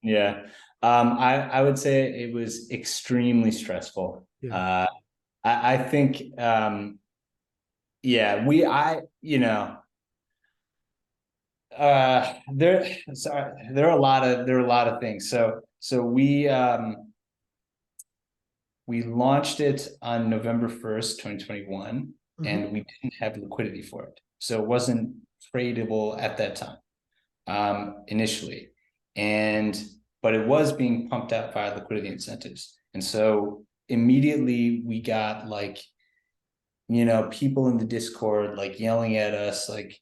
Yeah. I would say it was extremely stressful. Yeah. I think, yeah, there are a lot of things. So we launched it on November 1st, 2021, and we didn't have liquidity for it. So it wasn't tradable at that time, initially. But it was being pumped out via liquidity incentives. And so immediately we got people in the Discord like yelling at us, like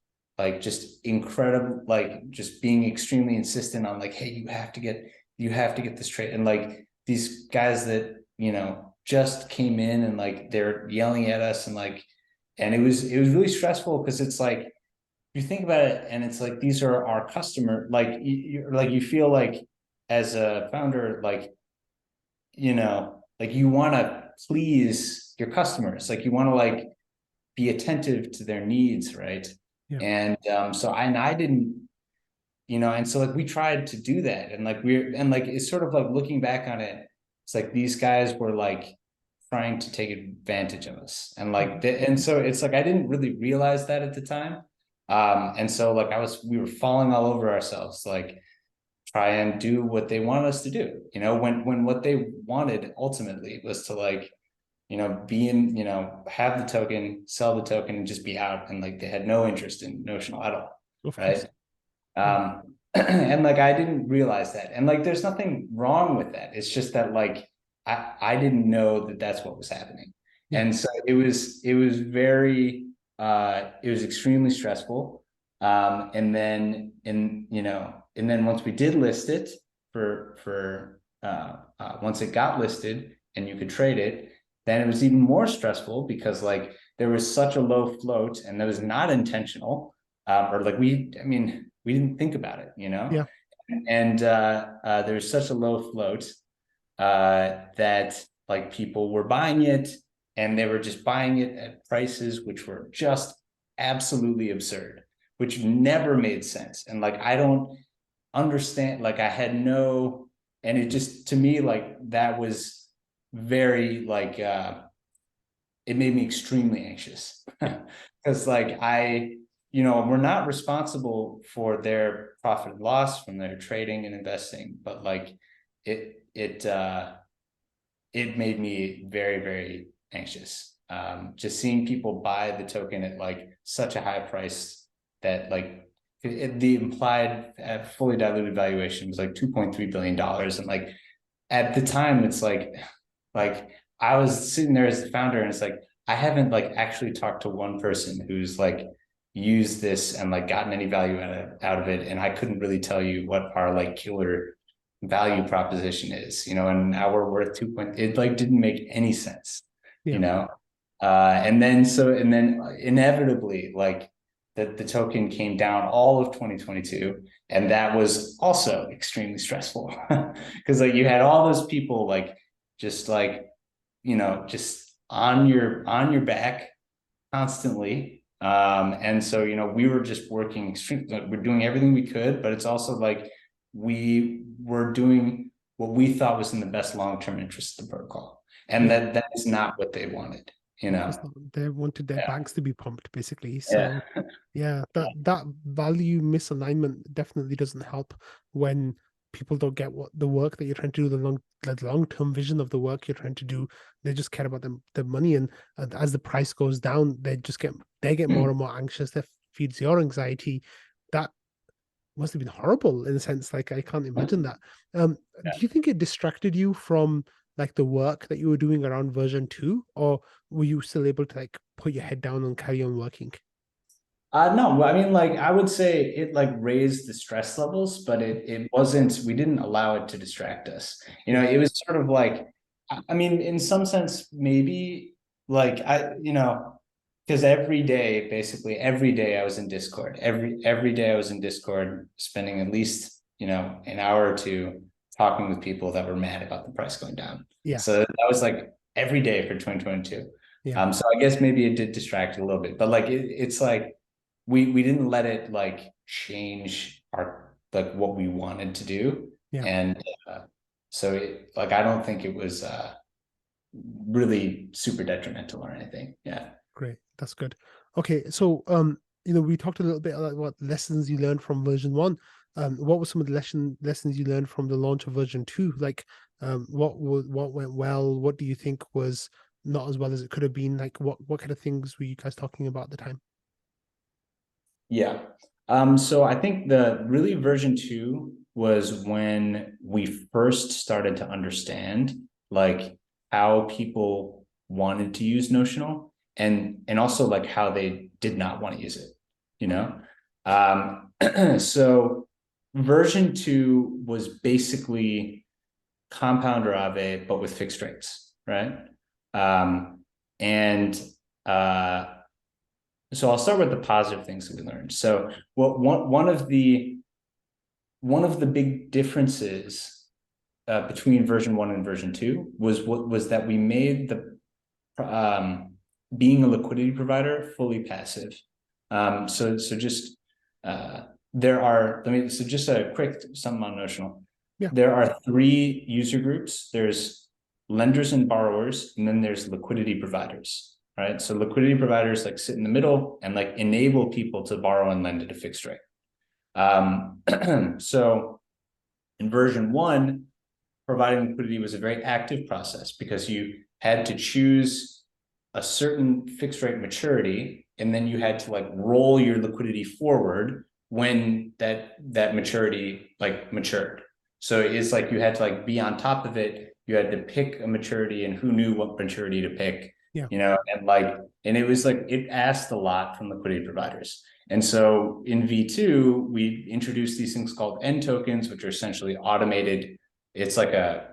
just incredible, like just being extremely insistent on like, hey, you have to get this trade. And like these guys that, just came in and like they're yelling at us, and it was really stressful because it's like, you think about it and it's like, these are our customer, like you feel like as a founder, like you want to please your customers, like you want to like be attentive to their needs, right? Yeah. And I didn't, and so like we tried to do that, and like it's sort of like looking back on it, it's like these guys were like trying to take advantage of us, and and so it's like I didn't really realize that at the time. And so like we were falling all over ourselves, like try and do what they wanted us to do, when what they wanted ultimately was to like, have the token, sell the token, and just be out. And like they had no interest in Notional at all. Of right? course. And like I didn't realize that. And like there's nothing wrong with that. It's just that like I didn't know that that's what was happening. Yeah. And so it was very it was extremely stressful. And then once we did list it once it got listed and you could trade it, then it was even more stressful because like there was such a low float, and that was not intentional. Or like we didn't think about it, Yeah. and there was such a low float that like people were buying it, and they were just buying it at prices which were just absolutely absurd, which never made sense. And like I don't understand, like I had no, and it just, to me, like that was very like it made me extremely anxious because like we're not responsible for their profit and loss from their trading and investing, but like it made me very, very anxious. Just seeing people buy the token at like such a high price that like the implied fully diluted valuation was like $2.3 billion. And like at the time, it's like I was sitting there as the founder, and it's like I haven't like actually talked to one person who's like used this and like gotten any value out of it, and I couldn't really tell you what our like killer value proposition is, and now we're worth 2 point. It like didn't make any sense, Yeah. and then inevitably like the token came down all of 2022, and that was also extremely stressful because like you had all those people like just like just on your back constantly. And so we were just working extremely, we're doing everything we could, but it's also like we were doing what we thought was in the best long-term interest of the protocol. And that is not what they wanted, you know. They wanted their banks to be pumped, basically. So yeah, that value misalignment definitely doesn't help when people don't get what the work that you're trying to do, the long-term vision of the work you're trying to do. They just care about the money, and as the price goes down, they get more and more anxious. That feeds your anxiety. That must have been horrible in a sense. Like, I can't imagine that. Do you think it distracted you from like the work that you were doing around version 2, or were you still able to like put your head down and carry on working? No, I mean, like, I would say it like raised the stress levels, but it wasn't, we didn't allow it to distract us. You know, it was sort of like, I mean, in some sense, maybe like because basically every day I was in Discord. Every day I was in Discord, spending at least, an hour or two talking with people that were mad about the price going down. Yeah. So that was like every day for 2022. Yeah. So I guess maybe it did distract a little bit, but like it's like we didn't let it like change our like what we wanted to do. Yeah. And so I don't think it was really super detrimental or anything. Yeah. Great. That's good. Okay. So we talked a little bit about what lessons you learned from version 1. What were some of the lessons you learned from the launch of version 2? Like what went well? What do you think was not as well as it could have been? Like what kind of things were you guys talking about at the time? Yeah. So I think the really version 2 was when we first started to understand like how people wanted to use Notional and also like how they did not want to use it, so version 2 was basically compound Aave, but with fixed rates, right? And so I'll start with the positive things that we learned. So one of the big differences between version 1 and version 2 was that we made the being a liquidity provider fully passive. So just just a quick sum on Notional. Yeah. There are 3 user groups. There's lenders and borrowers, and then there's liquidity providers, right? So liquidity providers like sit in the middle and like enable people to borrow and lend at a fixed rate. So in version 1, providing liquidity was a very active process because you had to choose a certain fixed rate maturity, and then you had to like roll your liquidity forward when that maturity like matured. So it's like you had to like be on top of it. You had to pick a maturity, and who knew what maturity to pick, and it was like, it asked a lot from liquidity providers. And so in V2, we introduced these things called N tokens, which are essentially automated. It's like a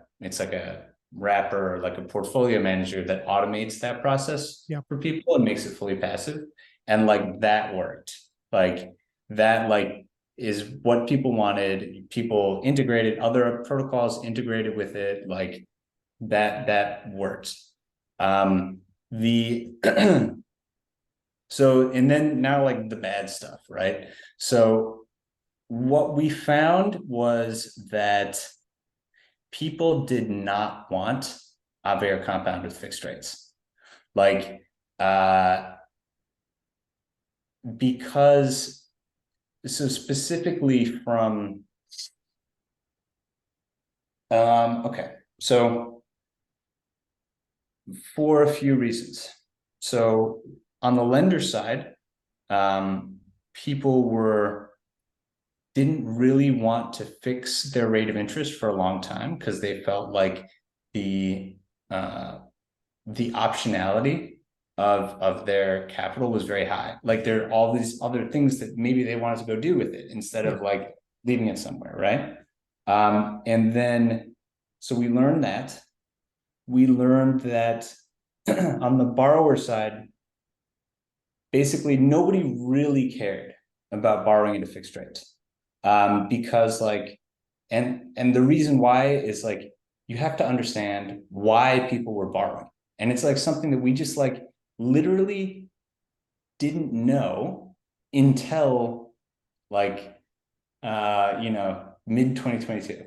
wrapper, like a portfolio manager that automates that process for people and makes it fully passive. And like that worked. Like that is what people wanted. People integrated, other protocols integrated with it. Like that worked. So, and then now like the bad stuff, right? So what we found was that people did not want Aave or compound with fixed rates. Like, because, so specifically from, okay, so for a few reasons. So on the lender side, people didn't really want to fix their rate of interest for a long time because they felt like the optionality of their capital was very high. Like there are all these other things that maybe they wanted to go do with it instead of like leaving it somewhere, right? And then, so we learned that on the borrower side, basically nobody really cared about borrowing at a fixed rate. Because like, and the reason why is like, you have to understand why people were borrowing. And it's like something that we just like literally didn't know until like, mid 2022.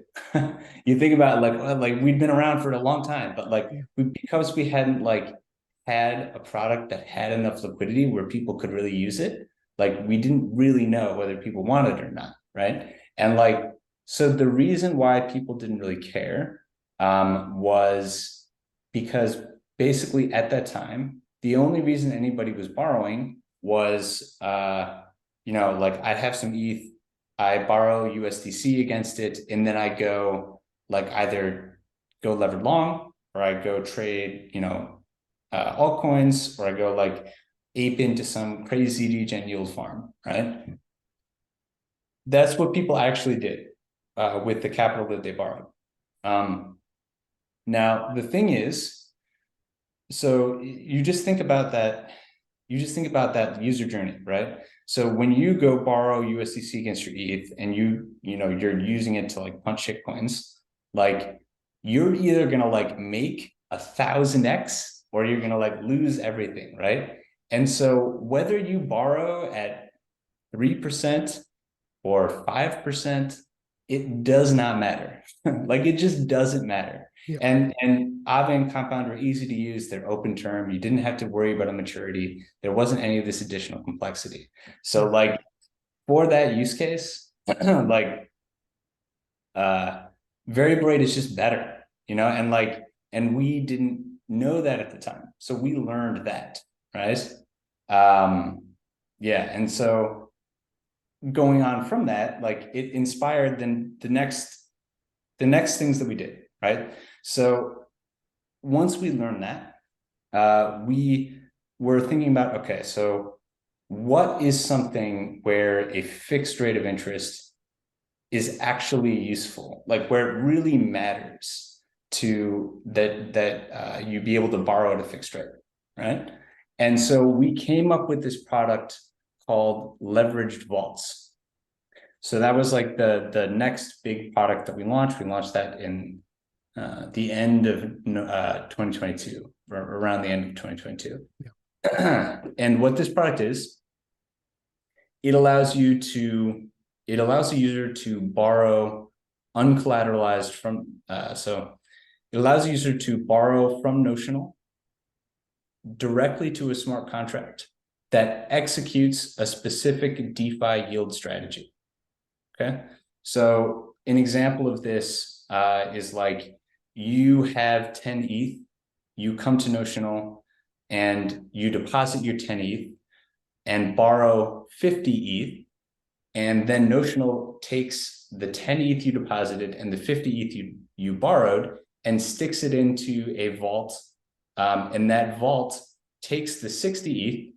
You think about like we'd been around for a long time, but like because we hadn't like had a product that had enough liquidity where people could really use it, like we didn't really know whether people wanted it or not, right? And like, so the reason why people didn't really care was because basically at that time, the only reason anybody was borrowing was, like I'd have some ETH, I borrow USDC against it, and then I go like either go levered long or I go trade, altcoins, or I go like ape into some crazy degen yield farm, right? That's what people actually did with the capital that they borrowed. Now, the thing is, so you just think about that user journey, right? So when you go borrow USDC against your ETH and you're using it to like punch shitcoins, like you're either gonna like make 1,000x or you're gonna like lose everything, right? And so whether you borrow at 3% or 5%, it does not matter. Like it just doesn't matter. Yeah. And Aave and Compound are easy to use. They're open term. You didn't have to worry about a maturity. There wasn't any of this additional complexity. So like for that use case, like variable rate is just better, and we didn't know that at the time. So we learned that, right? And so going on from that, like it inspired then the next things that we did, right? So once we learned that, we were thinking about, okay, so what is something where a fixed rate of interest is actually useful, like where it really matters to that you be able to borrow at a fixed rate, right? And so we came up with this product called leveraged vaults. So that was like the next big product that we launched. We launched that in the end of 2022, or around the end of 2022. Yeah. And what this product is, it allows the user to borrow uncollateralized from, so it allows the user to borrow from Notional directly to a smart contract that executes a specific DeFi yield strategy. Okay. So an example of this is like you have 10 ETH, you come to Notional and you deposit your 10 ETH and borrow 50 ETH, and then Notional takes the 10 ETH you deposited and the 50 ETH you borrowed and sticks it into a vault, and that vault takes the 60 ETH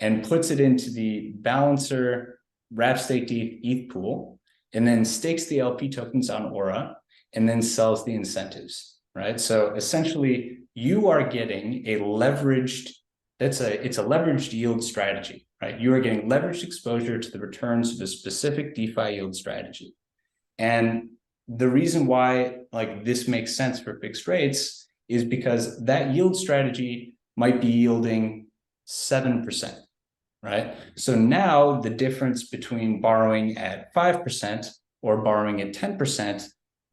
and puts it into the balancer wrap staked ETH pool, and then stakes the LP tokens on Aura, and then sells the incentives, right? So essentially, you are getting a leveraged, it's a leveraged yield strategy, right? You are getting leveraged exposure to the returns of a specific DeFi yield strategy. And the reason why like this makes sense for fixed rates is because that yield strategy might be yielding 7%, right? So now the difference between borrowing at 5% or borrowing at 10%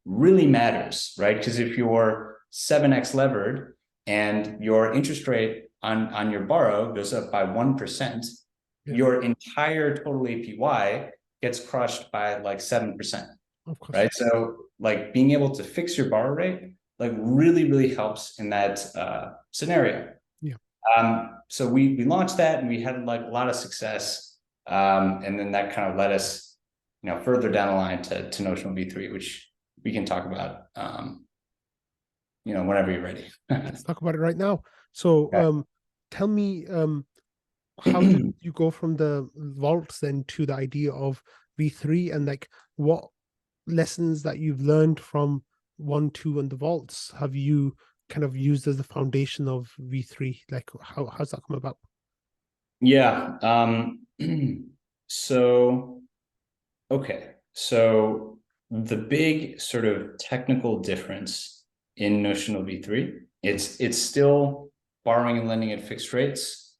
really matters, right? Because if you're 7x levered and your interest rate on your borrow goes up by 1%, your entire total APY gets crushed by like 7%, right? So like being able to fix your borrow rate like really, really helps in that scenario. So we launched that and we had like a lot of success. And then that kind of led us, further down the line to Notional V3, which we can talk about, whenever you're ready. Let's talk about it right now. So tell me, how did you go from the vaults then to the idea of V3, and like what lessons that you've learned from 1, 2, and the vaults have you kind of used as the foundation of V3? Like how's that come about? Yeah. So the big sort of technical difference in Notional V3, it's still borrowing and lending at fixed rates.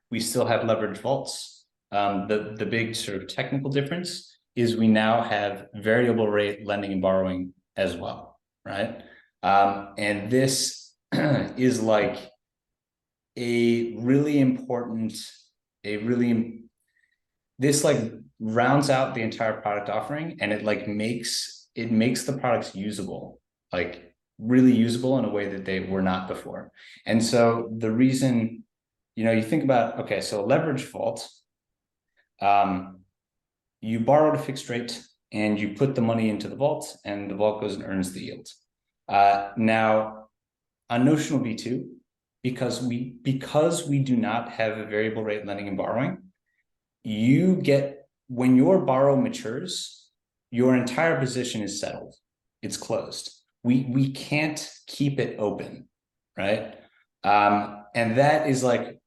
We still have leveraged vaults. The big sort of technical difference is we now have variable rate lending and borrowing as well, right? And this is like a really important, this like rounds out the entire product offering, and it like makes the products usable, like really usable in a way that they were not before. And so the reason, you think about, okay, so a leverage vault, you borrowed a fixed rate and you put the money into the vault, and the vault goes and earns the yield. Now on Notional V2, because we do not have a variable rate lending and borrowing, you get, when your borrow matures, your entire position is settled. It's closed. We can't keep it open, right? And that is like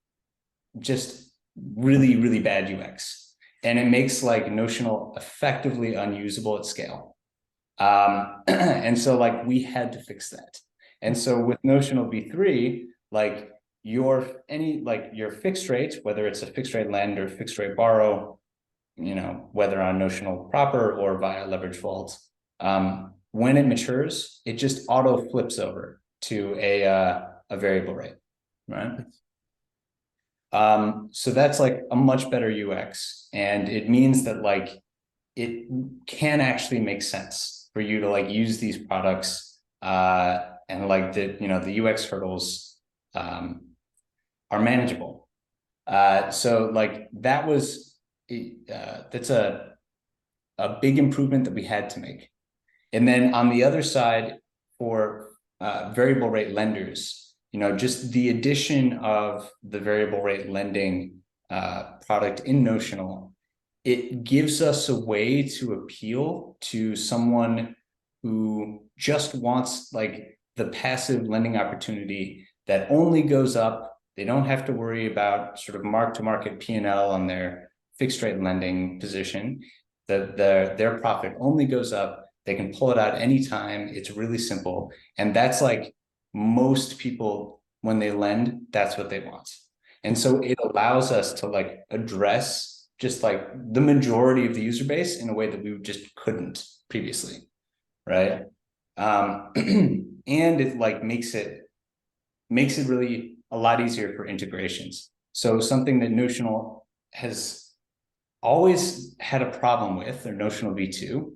just really, really bad UX. And it makes like Notional effectively unusable at scale. And so like we had to fix that. And so with Notional V3, like your fixed rate, whether it's a fixed rate lend or fixed rate borrow, whether on Notional proper or via leverage vault, when it matures, it just auto flips over to a variable rate, right? So that's like a much better UX, and it means that like it can actually make sense for you to like use these products, and like the UX hurdles are manageable. So like that's a big improvement that we had to make. And then on the other side, for variable rate lenders, just the addition of the variable rate lending product in Notional, it gives us a way to appeal to someone who just wants like the passive lending opportunity that only goes up. They don't have to worry about sort of mark-to-market P&L on their fixed rate lending position. Their profit only goes up. They can pull it out anytime. It's really simple. And that's like most people, when they lend, that's what they want. And so it allows us to like address just like the majority of the user base in a way that we just couldn't previously, right? And it like makes it really a lot easier for integrations. So something that Notional has always had a problem with, or Notional V2,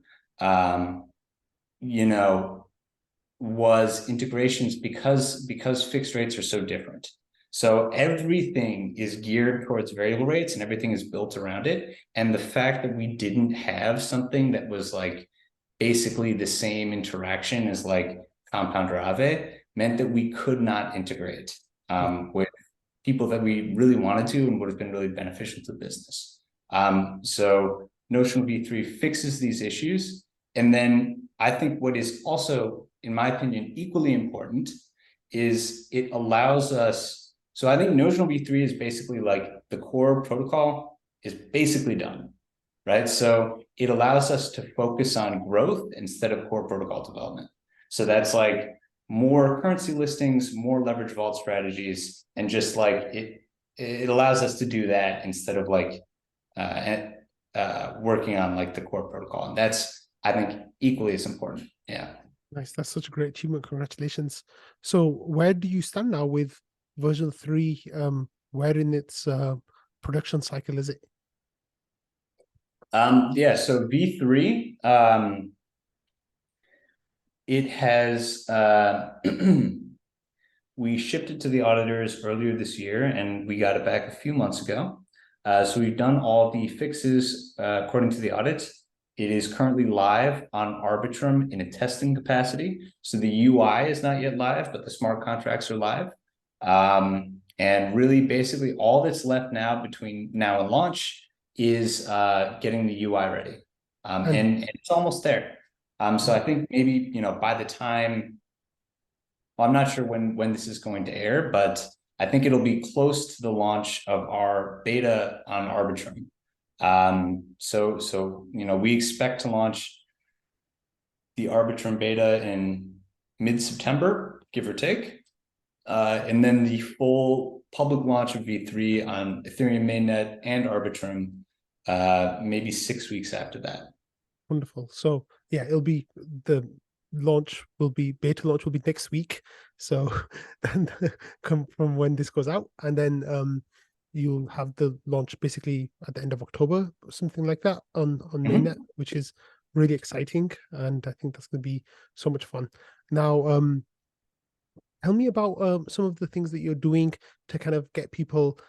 was integrations, because fixed rates are so different. So everything is geared towards variable rates and everything is built around it. And the fact that we didn't have something that was like basically the same interaction as like Compound or Aave meant that we could not integrate with people that we really wanted to and would have been really beneficial to the business. So Notional V3 fixes these issues. And then I think what is also, in my opinion, equally important is it allows us. So I think Notional V3 is basically like the core protocol is basically done, right? So it allows us to focus on growth instead of core protocol development. So that's like more currency listings, more leverage vault strategies, and just like it allows us to do that instead of like working on like the core protocol. And that's, I think, equally as important. Yeah. Nice. That's such a great achievement. Congratulations. So where do you stand now with version 3? Where in its production cycle is it? Yeah, so V3, it has we shipped it to the auditors earlier this year, and we got it back a few months ago. So we've done all the fixes according to the audit. It is currently live on Arbitrum in a testing capacity. So the UI is not yet live, but the smart contracts are live. And really, basically, all that's left now between now and launch is getting the UI ready. And it's almost there. So I think maybe, by the time, well, I'm not sure when this is going to air, but I think it'll be close to the launch of our beta on Arbitrum. So we expect to launch the Arbitrum beta in mid-September, give or take. And then the full public launch of V3 on Ethereum mainnet and Arbitrum, maybe 6 weeks after that. Wonderful. So yeah, the beta launch will be next week. So and come from when this goes out, and then you'll have the launch basically at the end of October or something like that on mainnet, which is really exciting, and I think that's going to be so much fun. Now, tell me about some of the things that you're doing to kind of get people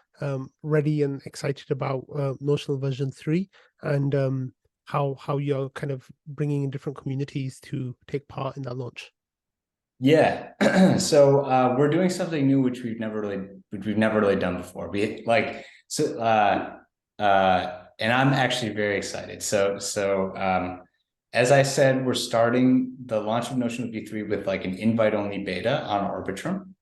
ready and excited about Notional version 3, and how you're kind of bringing in different communities to take part in that launch. Yeah. So we're doing something new which we've never really done before. And I'm actually very excited. As I said, we're starting the launch of Notional V3 with like an invite-only beta on Arbitrum.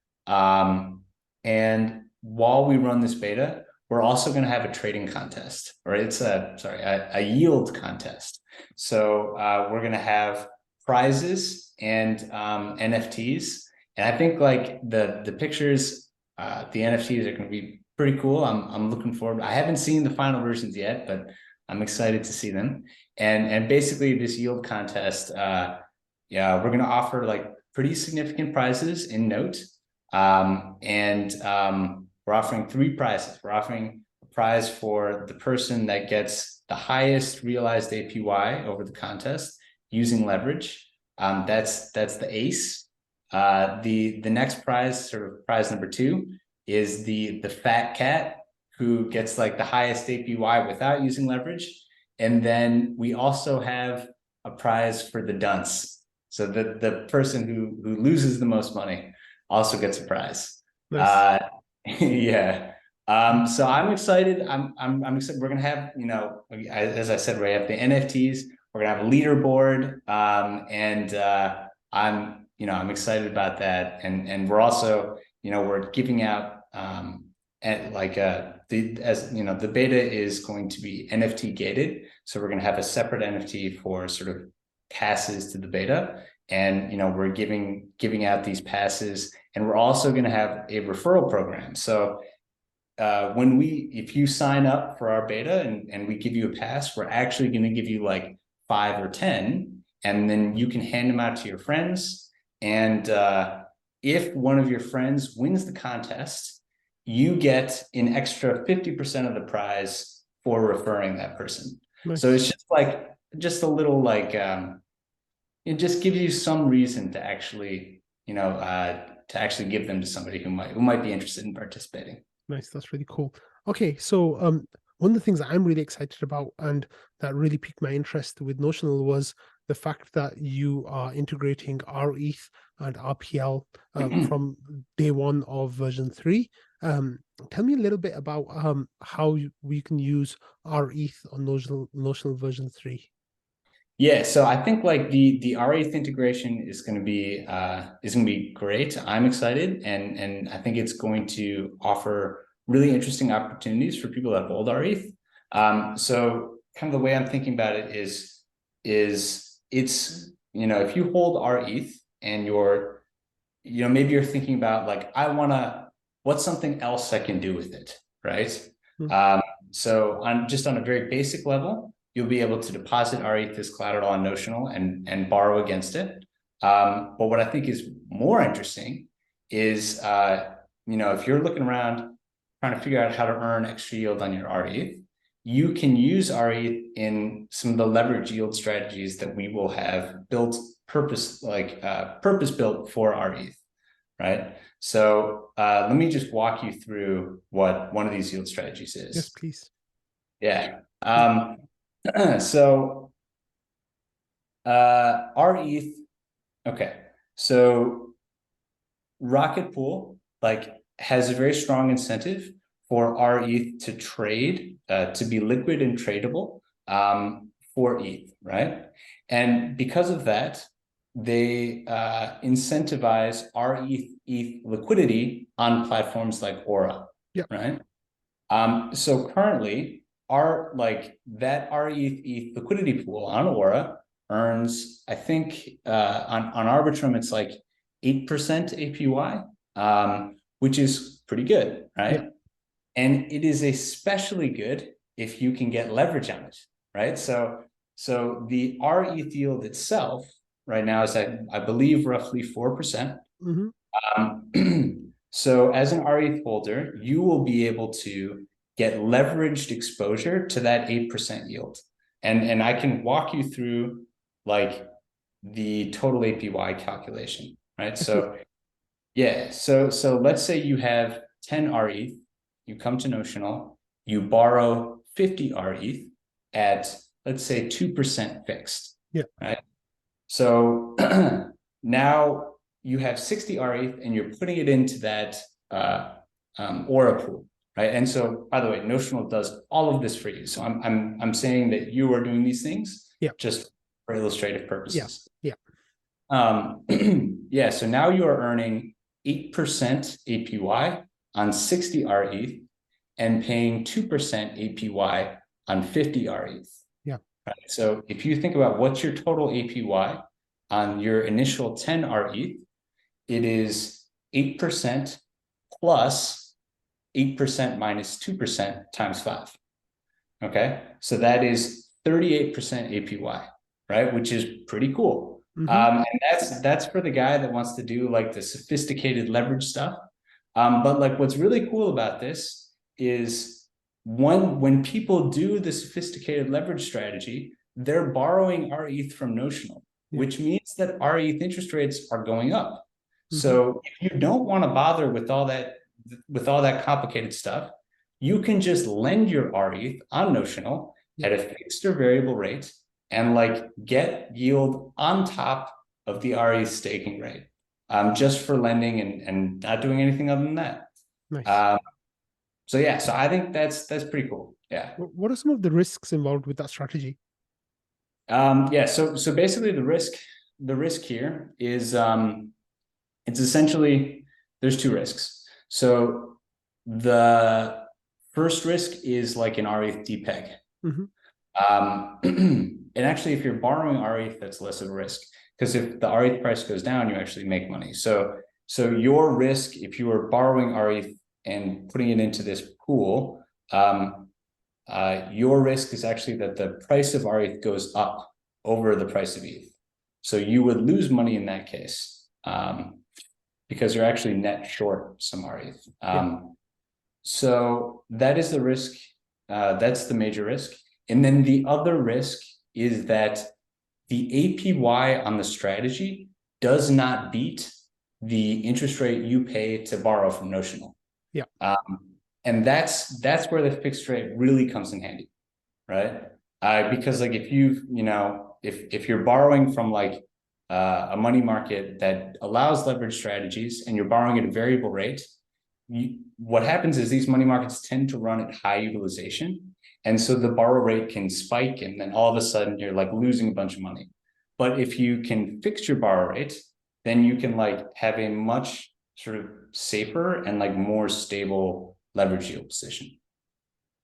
And while we run this beta, we're also going to have a trading contest, or a yield contest. So we're going to have prizes and NFTs. And I think like the pictures, the NFTs are going to be pretty cool. I'm looking forward. I haven't seen the final versions yet, but I'm excited to see them. And basically this yield contest, we're going to offer like pretty significant prizes in note. We're offering 3 prizes. We're offering a prize for the person that gets the highest realized APY over the contest using leverage. That's the ace. The next prize, sort of prize number 2, is the fat cat who gets like the highest APY without using leverage. And then we also have a prize for the dunce. So the person who loses the most money also gets a prize. Nice. Yeah. So I'm excited. I'm excited. We're gonna have, as I said, we have the NFTs. We're gonna have a leaderboard. I'm excited about that. And we're also, we're giving out the beta is going to be NFT gated. So we're gonna have a separate NFT for sort of passes to the beta. And we're giving out these passes, and we're also going to have a referral program. So if you sign up for our beta and we give you a pass, we're actually going to give you like 5 or 10, and then you can hand them out to your friends. And if one of your friends wins the contest, you get an extra 50% of the prize for referring that person. Nice. So it's just a little like it just gives you some reason to actually give them to somebody who might be interested in participating. Nice, that's really cool. Okay, so one of the things that I'm really excited about and that really piqued my interest with Notional was the fact that you are integrating rETH and RPL from day 1 of version 3. Tell me a little bit about how we can use rETH on Notional version 3. Yeah, so I think like the rETH integration is going to be great. I'm excited, and I think it's going to offer really interesting opportunities for people that hold rETH. So kind of the way I'm thinking about it is it's if you hold rETH and you're maybe you're thinking about like what's something else I can do with it, right? Mm-hmm. So on a very basic level, you'll be able to deposit rETH as collateral on Notional and borrow against it. But what I think is more interesting is, if you're looking around trying to figure out how to earn extra yield on your rETH, you can use rETH in some of the leverage yield strategies that we will have built purpose-built for rETH, right? So let me just walk you through what one of these yield strategies is. Yes, please. Yeah. So rETH, okay. So Rocket Pool has a very strong incentive for rETH to trade, to be liquid and tradable for ETH, right? And because of that, they incentivize rETH liquidity on platforms like Aura, right? So currently, that rETH liquidity pool on Aura earns, I think, on Arbitrum, it's like 8% APY, which is pretty good, right? Yeah. And it is especially good if you can get leverage on it, right? So So the rETH yield itself right now is at, I believe, roughly 4%. So as an rETH holder, you will be able to get leveraged exposure to that 8% yield. And I can walk you through like the total APY calculation, right? So yeah, so let's say you have 10 rETH, you come to Notional, you borrow 50 rETH at, let's say, 2% fixed. Yeah. Right. So now you have 60 rETH and you're putting it into that Aura pool, right? And so, by the way, Notional does all of this for you. So I'm saying that you are doing these things, just for illustrative purposes. Yeah. So now you are earning 8% APY on 60 rETH and paying 2% APY on 50 rETH. Yeah. Right. So if you think about what's your total APY on your initial 10 rETH, it is 8% plus 8% minus 2% times 5. Okay. So that is 38% APY, right? Which is pretty cool. And that's for the guy that wants to do like the sophisticated leverage stuff. But like what's really cool about this is when people do the sophisticated leverage strategy, they're borrowing rETH from Notional, which means that rETH interest rates are going up. So if you don't want to bother with all that complicated stuff, you can just lend your rETH on Notional at a fixed or variable rate and like get yield on top of the rETH staking rate, just for lending and not doing anything other than that. Nice. So yeah, so I think that's pretty cool. Yeah. What are some of the risks involved with that strategy? Yeah. So basically the risk here is it's essentially there's two risks. So the first risk is like an rETH depeg. And actually, if you're borrowing rETH, that's less of a risk, because if the rETH price goes down, you actually make money. So your risk, if you are borrowing rETH and putting it into this pool, your risk is actually that the price of rETH goes up over the price of ETH. So you would lose money in that case, because you're actually net short some rETH. So that is the risk. That's the major risk. And then the other risk is that the APY on the strategy does not beat the interest rate you pay to borrow from Notional. Yeah. And that's where the fixed rate really comes in handy, right? Because like if if you're borrowing from like a money market that allows leverage strategies and you're borrowing at a variable rate, what happens is these money markets tend to run at high utilization. And so the borrow rate can spike and then all of a sudden you're like losing a bunch of money. But if you can fix your borrow rate, then you can like have a much sort of safer and like more stable leverage yield position.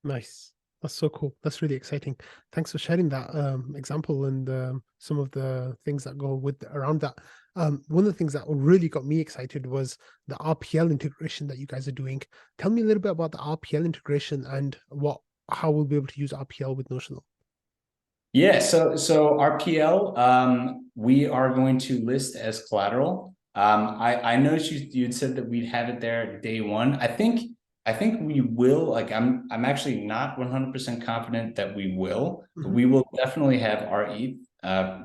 Nice. That's so cool. That's really exciting. Thanks for sharing that example and some of the things that go with around that. One of the things that really got me excited was the RPL integration that you guys are doing. Tell me a little bit about the RPL integration and how we'll be able to use RPL with Notional. Yeah, so RPL, we are going to list as collateral. I noticed you'd said that we'd have it there day one. I think we will. Like, I'm actually not 100% confident that we will, but we will definitely have rETH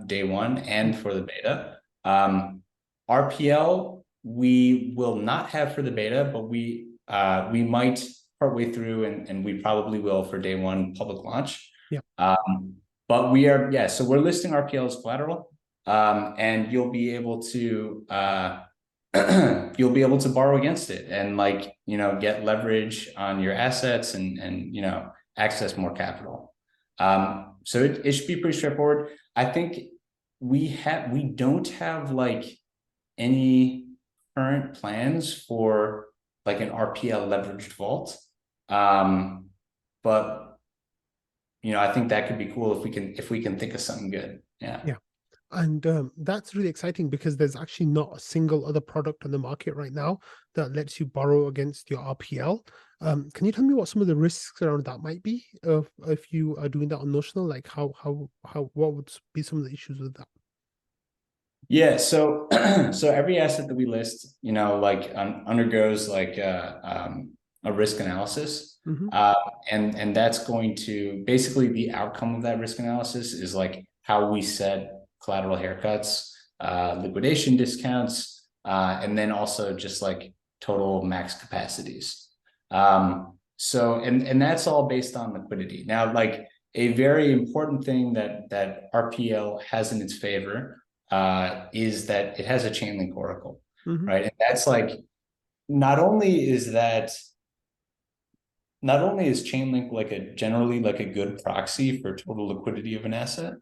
day one and for the beta. RPL we will not have for the beta, but we might partway through, and we probably will for day one public launch. Yeah. But we are, so we're listing RPL as collateral, and you'll be able to borrow against it and like, get leverage on your assets and access more capital. So it should be pretty straightforward. I think we don't have like any current plans for like an RPL leveraged vault. But I think that could be cool if we can think of something good. Yeah. And that's really exciting because there's actually not a single other product on the market right now that lets you borrow against your RPL. Can you tell me what some of the risks around that might be if you are doing that on Notional? Like what would be some of the issues with that? Yeah, so so every asset that we list, like undergoes like a risk analysis, Mm-hmm. and that's going to basically the outcome of that risk analysis is like how we set collateral haircuts, liquidation discounts, and then also just like total max capacities. So and that's all based on liquidity. Now, like a very important thing that RPL has in its favor is that it has a Chainlink Oracle, Mm-hmm. right? And that's like not only is Chainlink like a generally like a good proxy for total liquidity of an asset.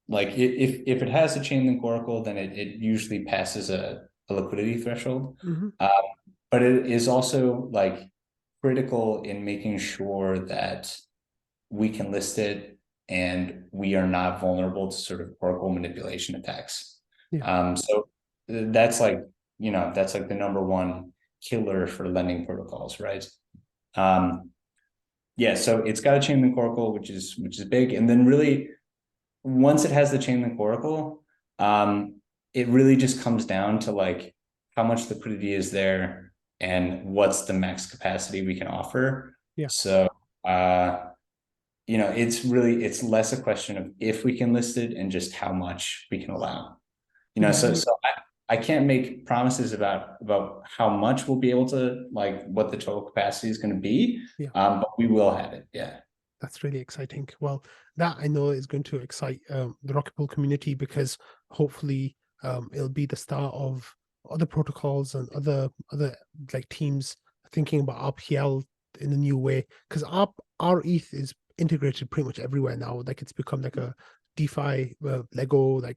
Like if it has a Chainlink Oracle, then it usually passes a liquidity threshold. Mm-hmm. But it is also like critical in making sure that we can list it and we are not vulnerable to sort of Oracle manipulation attacks. Yeah. So that's like, that's like the number one killer for lending protocols, right? Yeah, so it's got a Chainlink Oracle, which is big. And then really once it has the Chainlink Oracle, it really just comes down to like how much liquidity is there and what's the max capacity we can offer. Yeah. So it's less a question of if we can list it and just how much we can allow. So I can't make promises about how much we'll be able to, like what the total capacity is going to be. Yeah. But we will have it. Yeah. That's really exciting. Well, that I know is going to excite the Rocket Pool community, because hopefully it'll be the start of other protocols and other like teams thinking about RPL in a new way. Because our ETH is integrated pretty much everywhere now. Like it's become like a DeFi Lego like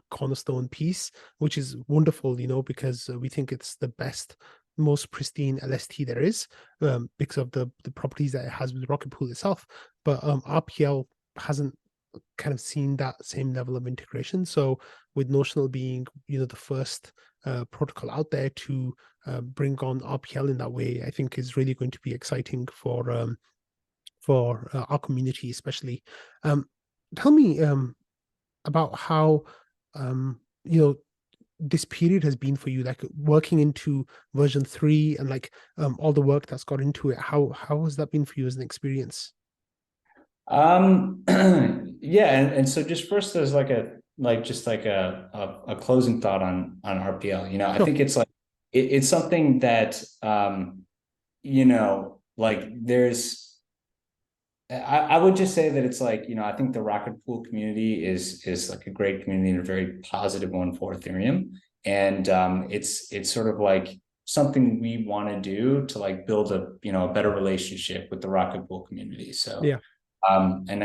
cornerstone piece, which is wonderful, because we think it's the best, most pristine LST there is, because of the properties that it has with Rocket Pool itself. But RPL hasn't kind of seen that same level of integration. So with Notional being, the first protocol out there to bring on RPL in that way, I think is really going to be exciting for our community, especially. Tell me about how this period has been for you, like working into version 3 and like all the work that's got into it. How has that been for you as an experience? Yeah, and so just first there's like a closing thought on RPL. I Sure. think it's like it's something that like I would just say that it's like, I think the Rocket Pool community is like a great community and a very positive one for Ethereum. And it's sort of like something we want to do to like build a better relationship with the Rocket Pool community. So Yeah. and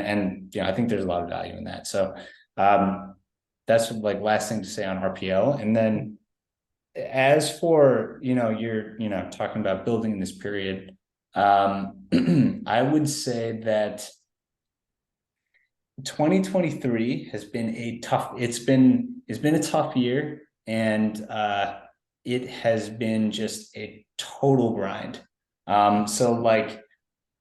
I think there's a lot of value in that. So that's like last thing to say on RPL. And then as for, you're talking about building in this period, I would say that 2023 has been it's been a tough year, and it has been just a total grind. So like,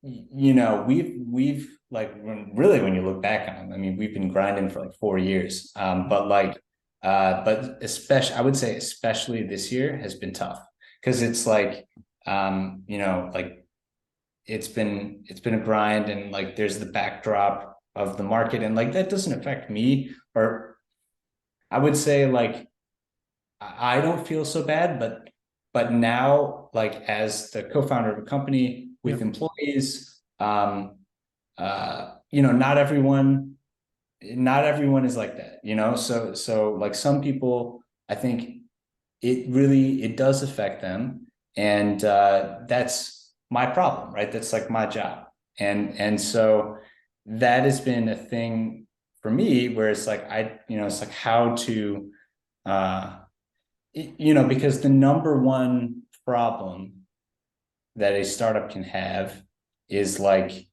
we've like when you look back on it, I mean, we've been grinding for like 4 years. But like, but especially, I would say especially this year has been tough, because it's like, like it's been a grind, and like there's the backdrop of the market, and like that doesn't affect me, or I would say like I don't feel so bad, but now, like as the co-founder of a company Yeah. with employees, not everyone is like that, so like some people, I think it does affect them, and that's my problem, right? That's like my job, and so that has been a thing for me, where it's like it's like how to because the number one problem that a startup can have is like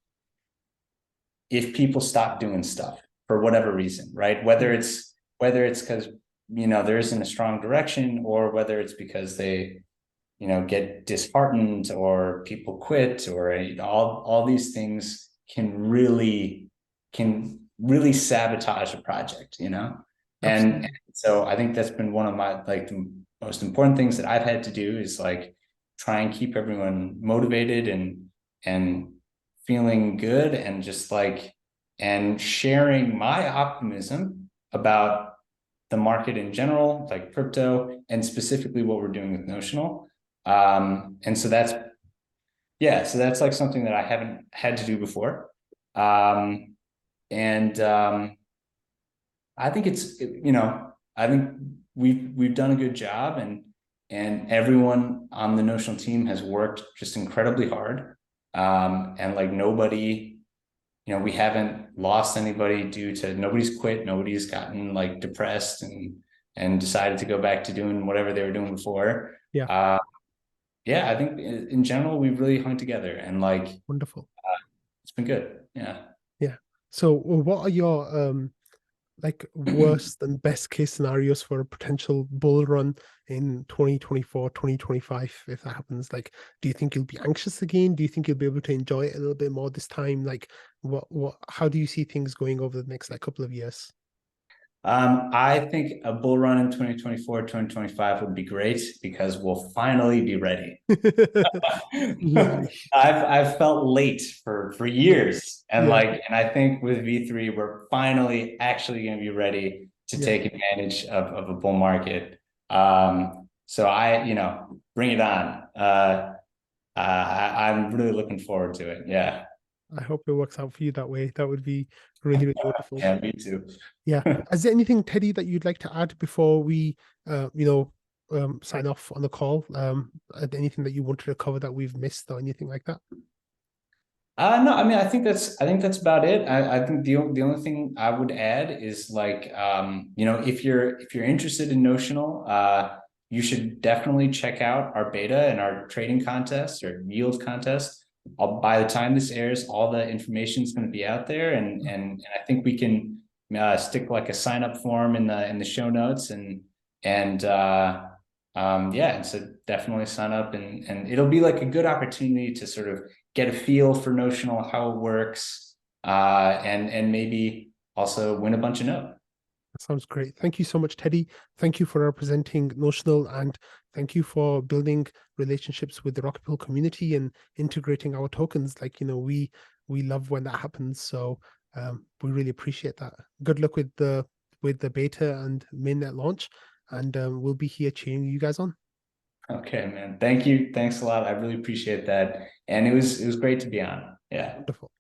if people stop doing stuff for whatever reason, right? Whether it's because there isn't a strong direction, or whether it's because they get disheartened, or people quit, or all these things can really sabotage a project, and Absolutely. so I think that's been one of my the most important things that I've had to do, is try and keep everyone motivated and feeling good, and just and sharing my optimism about the market in general, like crypto, and specifically what we're doing with Notional. And so that's something that I haven't had to do before. And I think I think we've done a good job, and everyone on the Notional team has worked just incredibly hard. And nobody, we haven't lost anybody nobody's quit, nobody's gotten depressed and decided to go back to doing whatever they were doing before. Yeah. Yeah, I think in general we've really hung together, and Wonderful. it's been good. Yeah. Yeah. So what are your worst and best case scenarios for a potential bull run in 2024, 2025, if that happens? Do you think you'll be anxious again? Do you think you'll be able to enjoy it a little bit more this time? How do you see things going over the next couple of years? I think a bull run in 2024, 2025 would be great, because we'll finally be ready. Lovely. I've felt late for years, and Yeah. and I think with V3 we're finally actually going to be ready to Yeah. take advantage of a bull market. So bring it on. I'm really looking forward to it. Yeah. I hope it works out for you that way. That would be really, really wonderful. Yeah, me too. Yeah. Is there anything, Teddy, that you'd like to add before we, sign off on the call? Anything that you wanted to cover that we've missed or anything like that? No, I mean, I think that's about it. I think the only thing I would add is if you're interested in Notional, you should definitely check out our beta and our trading contest or yield contest. By the time this airs, all the information is going to be out there, and I think we can stick a sign up form in the show notes, and yeah, and so definitely sign up, and it'll be a good opportunity to sort of get a feel for Notional, how it works, and maybe also win a bunch of note. That sounds great. Thank you so much, Teddy. Thank you for representing Notional, and thank you for building relationships with the Rocket Pool community and integrating our tokens. We love when that happens. So we really appreciate that. Good luck with the beta and mainnet launch, and we'll be here cheering you guys on. Okay, man. Thank you. Thanks a lot. I really appreciate that. And it was great to be on. Yeah. Wonderful.